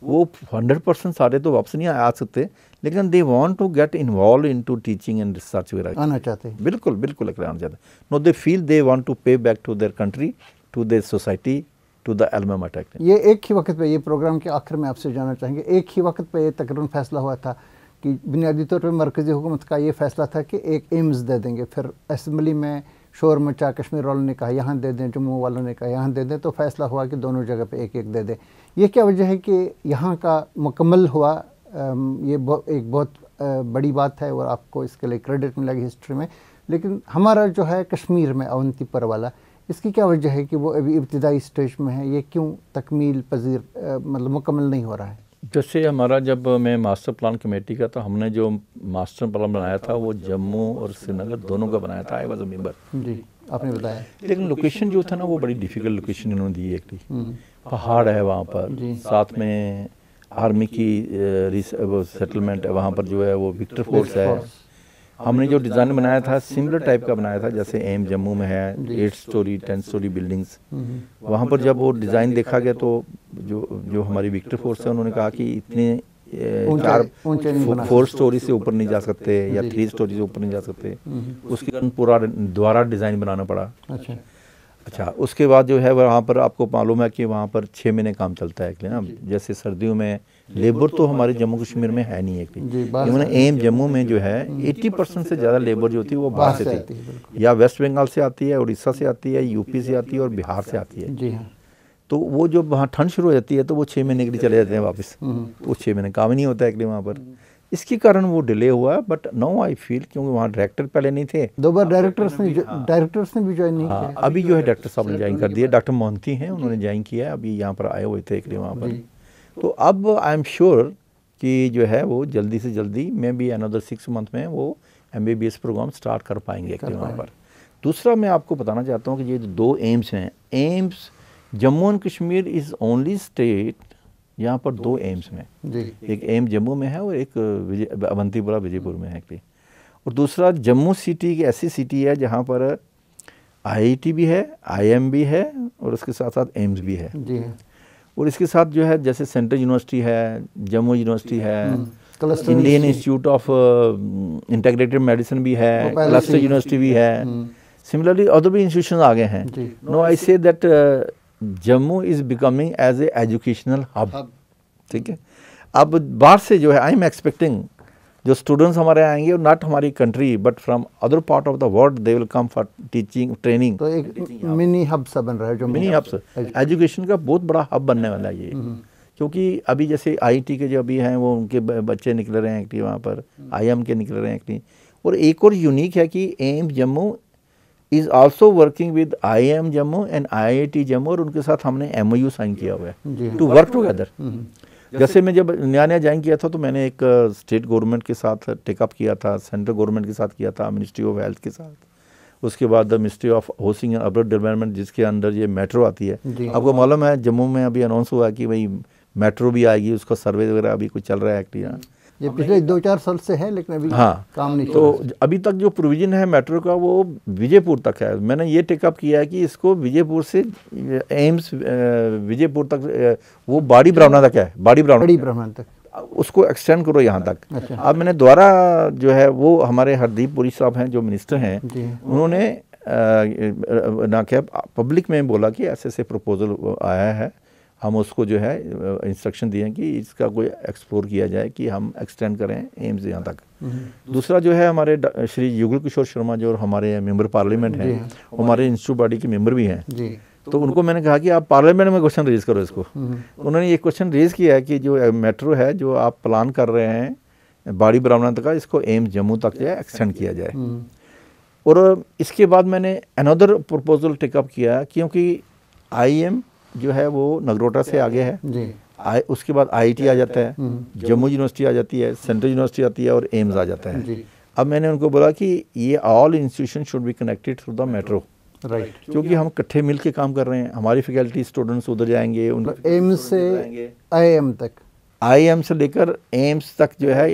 वो 100% सारे तो वापस नहीं आ सकते, लेकिन they want to get involve into teaching and research वगैरह आना चाहते हैं। बिल्कुल बिल्कुल आना चाहते हैं। No, they feel they want to pay back to their country, to their society, to the alma martyr. ये एक ही वक्त पे, ये प्रोग्राम के आखिर में आपसे जानना चाहेंगे, एक ही वक्त पे ये तकरीबन फैसला हुआ था कि बुनियादी तौर पे मरकज़ी हुकूमत का ये फैसला था कि एक एम्स दे देंगे, फिर असम्बली में शोर मचा, कश्मीर वालों ने कहा यहाँ दे दें, जम्मू वालों ने कहा यहाँ दे दें, तो फैसला हुआ कि दोनों जगह पे एक एक दे दें। ये क्या वजह है कि यहाँ का मुकम्मल हुआ? ये एक बहुत बड़ी बात है और आपको इसके लिए क्रेडिट मिलेगी हिस्ट्री में। लेकिन हमारा जो है कश्मीर में अवंतीपुर वाला, इसकी क्या वजह है कि वो अभी इब्तिदाई स्टेज में है? ये क्यों तकमील पजीर मतलब मुकम्मल नहीं हो रहा है? जैसे हमारा जब मैं मास्टर प्लान कमेटी का था, हमने जो मास्टर प्लान बनाया था वो जम्मू और श्रीनगर दोनों का बनाया था। I was a member. जी, आपने बताया। लेकिन लोकेशन जो था ना वो बड़ी डिफ़िकल्ट लोकेशन इन्होंने दी। एक पहाड़ है वहाँ पर, साथ में आर्मी की सेटलमेंट है वहाँ पर, जो है वो विक्टर फोर्स है। हमने जो डिज़ाइन बनाया था सिमिलर टाइप का बनाया था जैसे एम जम्मू में है, 8 स्टोरी 10 स्टोरी बिल्डिंग्स। वहाँ पर जब वो डिज़ाइन देखा गया तो जो हमारी विक्टर फोर्स है उन्होंने कहा कि इतने 4 स्टोरी से ऊपर नहीं जा सकते या 3 स्टोरी से ऊपर नहीं जा सकते। उसके कारण पूरा दोबारा डिज़ाइन बनाना पड़ा। अच्छा, उसके बाद जो है वहाँ पर आपको मालूम है कि वहाँ पर 6 महीने काम चलता है ना। जैसे सर्दियों में लेबर तो हमारे जम्मू कश्मीर में है नहीं है। एम जम्मू में जो है 80% से ज़्यादा लेबर जो होती है वो बाहर से थी, या वेस्ट बंगाल से आती है, उड़ीसा से आती है, यूपी से आती है और बिहार से आती है। जी हाँ। तो वो जो वहाँ ठंड शुरू हो जाती है तो वो 6 महीने के लिए चले जाते हैं वापस। वो 6 महीने काम ही नहीं होता है कि वहाँ पर। इसके कारण वो डिले हुआ। बट नाउ आई फील, क्योंकि वहाँ डायरेक्टर पहले नहीं थे, 2 बार डायरेक्टर्स ने भी ज्वाइन नहीं किया। अभी जो है डायरेक्टर साहब ने ज्वाइन कर दिया, डॉक्टर मोहंती हैं, उन्होंने ज्वाइन किया है। अभी यहाँ पर आए हुए थे एक वहाँ पर। तो अब आई एम श्योर कि जो है वो जल्दी से जल्दी में भी अनदर 6 मंथ में वो MBBS प्रोग्राम स्टार्ट कर पाएंगे वहाँ पर। दूसरा मैं आपको बताना चाहता हूँ कि ये 2 एम्स हैं। AIIMS Jammu and Kashmir is only state यहाँ पर 2 एम्स में, एक एम जम्मू में है और एक अवंतीपुरा विजयपुर में है। और दूसरा जम्मू सिटी एक ऐसी सिटी है जहाँ पर IIT भी है, IIM भी है और उसके साथ साथ एम्स भी है। और इसके साथ जो है जैसे सेंट्रल यूनिवर्सिटी है, जम्मू यूनिवर्सिटी है, Indian institute of integrated medicine भी है, क्लस्टर यूनिवर्सिटी भी है। सिमिलरली अदर भी इंस्टीट्यूशन आ गए हैं। No, I say that Jammu is becoming as a educational hub. ठीक है, अब बाहर से जो है आई एम एक्सपेक्टिंग जो स्टूडेंट्स हमारे आएंगे और नॉट हमारी country but from other part of the world, they will come for teaching training. तो एक मिनी हब सा बन रहा है, जो मिनी हब्स एजुकेशन का बहुत बड़ा हब बनने वाला है ये। क्योंकि अभी जैसे IIT के जो अभी हैं वो उनके बच्चे निकल रहे हैं एक्टिव वहाँ पर, IIM के निकल रहे हैं एक्टिव। और एक और यूनिक है कि AIIMS Jammu is also working with IIM Jammu and IIT Jammu, और उनके साथ हमने MOU साइन किया हुआ है टू वर्क टुगेदर। जैसे मैं जब नया ज्वाइन किया था तो मैंने एक स्टेट गवर्नमेंट के साथ टेकअप किया था, सेंट्रल गवर्नमेंट के साथ किया था, मिनिस्ट्री ऑफ हेल्थ के साथ, उसके बाद the ministry of housing and urban development जिसके अंडर ये मेट्रो आती है। आपको मालूम है जम्मू में अभी अनाउंस हुआ कि भाई मेट्रो भी आएगी, उसका सर्वे वगैरह अभी कुछ चल रहा है एक्टिव। ये पिछले 2-4 साल से है लेकिन अभी काम नहीं। तो अभी तक जो प्रोविजन है मेट्रो का वो विजयपुर तक है। मैंने ये टेकअप किया है कि इसको विजयपुर से एम्स विजयपुर तक, वो बाड़ी ब्राह्मणा तक है, बाड़ी ब्राह्मणा तक उसको एक्सटेंड करो यहाँ तक। अच्छा। अब मैंने दोबारा जो है वो हमारे हरदीप पुरी साहब हैं जो मिनिस्टर हैं, उन्होंने ना क्या पब्लिक में बोला कि ऐसे ऐसे प्रपोजल आया है, हम उसको जो है इंस्ट्रक्शन दिए कि इसका कोई एक्सप्लोर किया जाए कि हम एक्सटेंड करें एम्स यहाँ तक। दूसरा जो है हमारे श्री युगल किशोर शर्मा जो हमारे मेंबर पार्लियामेंट हैं, हमारे इंस्टीट्यूट बॉडी के मेंबर भी हैं, तो उनको मैंने कहा कि आप पार्लियामेंट में क्वेश्चन रेज करो इसको। उन्होंने ये क्वेश्चन रेज किया है कि जो मेट्रो है जो आप प्लान कर रहे हैं बाड़ी ब्राह्मणा तक का, इसको एम्स जम्मू तक जो है एक्सटेंड किया जाए। और इसके बाद मैंने अनदर प्रपोजल टेकअप किया क्योंकि IIM जो है वो नगरोटा से आगे है, उसके बाद IIT आ जाता है, जम्मू यूनिवर्सिटी आ जाती है, सेंट्रल यूनिवर्सिटी आती है और एम्स आ जाता है। अब मैंने उनको बोला कि ये all institution should be connected through the metro, right, क्योंकि हम इकट्ठे मिल के काम कर रहे हैं। हमारी फैकल्टी स्टूडेंट्स उधर जाएंगे, एम्स से IIM तक, IIM से लेकर एम्स तक जो है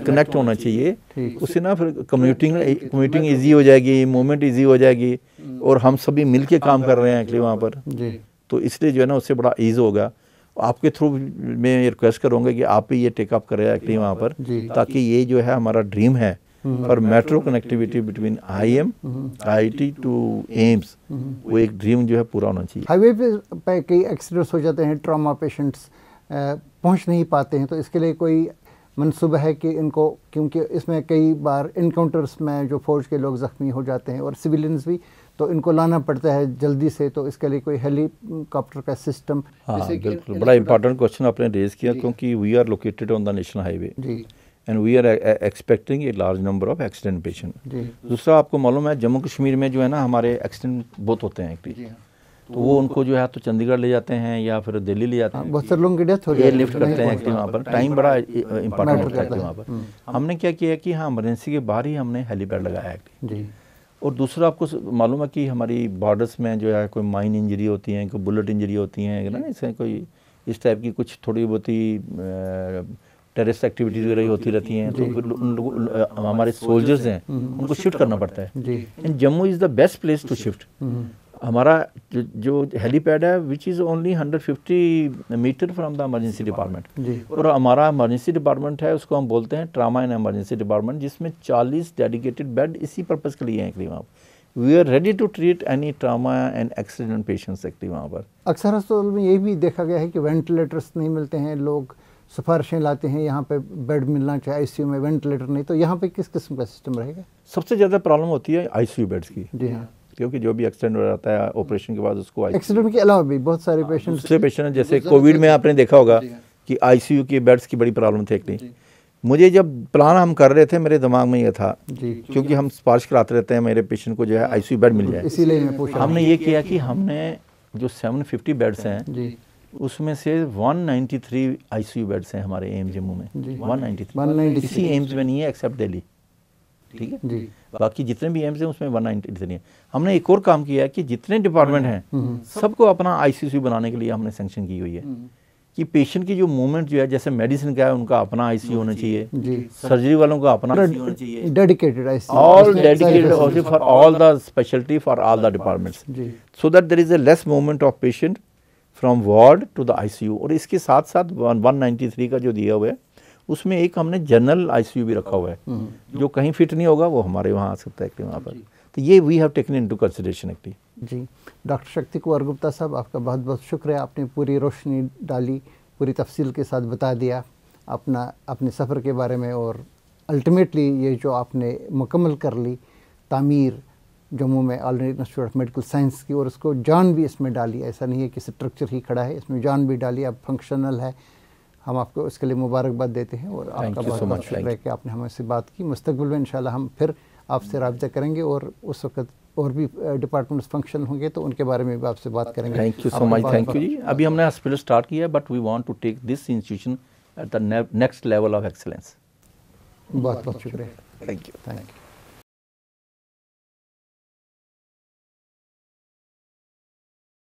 कनेक्ट होना चाहिए। उससे ना फिर कम्यूटिंग ईजी हो जाएगी, मूवमेंट ईजी हो जाएगी, और हम सभी मिल के काम कर रहे हैं एक्चुअली वहाँ पर जी। तो इसलिए जो है ना उससे बड़ा ईज होगा। आपके थ्रू मैं रिक्वेस्ट करूँगा कि आप भी ये टेकअप करें एक्चुअली वहाँ पर, ताकि ये जो है हमारा ड्रीम है for metro connectivity between IIM IIT to AIIMS, वो एक ड्रीम जो है पूरा होना चाहिए। हाईवे पे कई एक्सीडेंट्स हो जाते हैं, ट्रॉमा पेशेंट्स पहुंच नहीं पाते हैं, तो इसके लिए कोई मंसूबा है कि इनको, क्योंकि इसमें कई बार इनकाउंटर्स में जो फौज के लोग ज़ख्मी हो जाते हैं और सिविलियंस भी, तो इनको लाना पड़ता है जल्दी से, तो इसके लिए कोई हेलीकॉप्टर का सिस्टम। हाँ बिल्कुल, बड़ा इंपॉर्टेंट क्वेश्चन आपने रेज किया, क्योंकि we are located on the national highway and we are expecting a large number of accident patient. दूसरा आपको मालूम है जम्मू कश्मीर में जो है ना हमारे एक्सीडेंट बहुत होते हैं एक्चुअली, तो वो उनको जो है तो चंडीगढ़ ले जाते हैं या फिर दिल्ली ले जाते हैं, बहुत सारे लोगों की डेथ हो जाती है, लिफ्ट करते हैं एक्चुअली वहाँ पर, टाइम बड़ा इंपॉर्टेंट होता है वहाँ पर। हमने क्या किया कि हाँ इमरजेंसी के बाहर ही हमने हेलीपैड लगाया एक्चुअली। और दूसरा आपको मालूम है कि हमारी बॉर्डर्स में जो है कोई माइन इंजरी होती हैं, कोई बुलेट इंजरी होती हैं ना, इससे कोई इस टाइप की कुछ थोड़ी बहुत ही टेररिस्ट एक्टिविटीज वगैरह होती रहती हैं, तो फिर उन लोगों हमारे सोल्जर्स हैं उनको शिफ्ट करना पड़ता है। And Jammu is the best place to shift. हमारा जो हेलीपैड है which is only 150 metre from the emergency department, और हमारा इमरजेंसी डिपार्टमेंट है उसको हम बोलते हैं ट्रामा एंड इमरजेंसी डिपार्टमेंट, जिसमें 40 डेडिकेटेड बेड इसी पर्पज़ के लिए हैं एक्चुअली वहाँ। We are ready to treat any trauma and accident patients actually वहाँ पर। अक्सर अस्पताल में ये भी देखा गया है कि वेंटिलेटर्स नहीं मिलते हैं, लोग सिफारिशें लाते हैं यहाँ पे बेड मिलना चाहिए, ICU में वेंटिलेटर नहीं, तो यहाँ पे किस किस्म का सिस्टम रहेगा? सबसे ज़्यादा प्रॉब्लम होती है ICU बेड्स की। जी हाँ, क्योंकि जो भी एक्सीडेंट हो जाता है ऑपरेशन के बाद उसको एक्सीडेंट के अलावा भी बहुत सारे पेशेंट्स, दूसरे पेशेंट जैसे कोविड में आपने देखा होगा कि ICU के बेड्स की बड़ी प्रॉब्लम थी एक्चुअली। मुझे जब प्लान हम कर रहे थे मेरे दिमाग में ये था, क्योंकि हम सिफारिश कराते रहते हैं मेरे पेशेंट को जो है ICU बेड मिल जाए, इसीलिए मैं पूछा। हमने ये किया कि हमने जो 750 बेड्स हैं उसमें से 193 ICU बेड्स हैं हमारे एम्स जम्मू में, 193 किसी एम्स में नहीं है एक्सेप्ट दिल्ली, ठीक है। बाकी जितने भी एम्स हैं उसमें 193 है। हमने एक और काम किया है कि जितने डिपार्टमेंट हैं सबको अपना ICU बनाने के लिए हमने सैंक्शन की हुई है कि पेशेंट की जो मूवमेंट जो है, जैसे मेडिसिन का है उनका अपना ICU होना चाहिए, सर्जरी वालों का अपना ICU होना चाहिए, dedicated ICU, all dedicated for all the speciality for all the departments, so that there is a less movement of patient from ward to the ICU। और इसके साथ साथ 193 का जो दिया हुआ है उसमें एक हमने जनरल ICU भी रखा हुआ है, जो कहीं फिट नहीं होगा वो हमारे वहाँ आ सकता है वहाँ पर। तो ये we have taken into consideration actually. जी, डॉक्टर शक्ति कुंवर गुप्ता साहब, आपका बहुत बहुत शुक्रिया, आपने पूरी रोशनी डाली, पूरी तफसील के साथ बता दिया अपने सफ़र के बारे में, और अल्टीमेटली ये जो आपने मुकम्मल कर ली तामीर जम्मू में all India institute of medical science की, और उसको जान भी इसमें डाली, ऐसा नहीं है कि स्ट्रक्चर ही खड़ा है, इसमें जान भी डाली, अब फंक्शनल है। हम आपको इसके लिए मुबारकबाद देते हैं, और आपका बहुत बहुत शुक्रिया कि आपने हमसे बात की। मुस्तकबिल में इंशाल्लाह हम फिर आपसे राब्ता करेंगे, और उस वक्त और भी डिपार्टमेंट्स फंक्शन होंगे तो उनके बारे में भी आपसे बात करेंगे। Thank you so much. Thank you जी। अभी हमने हॉस्पिटल स्टार्ट किया है, but we want to take this institution at the next level of excellence. बहुत बहुत शुक्रिया। Thank you.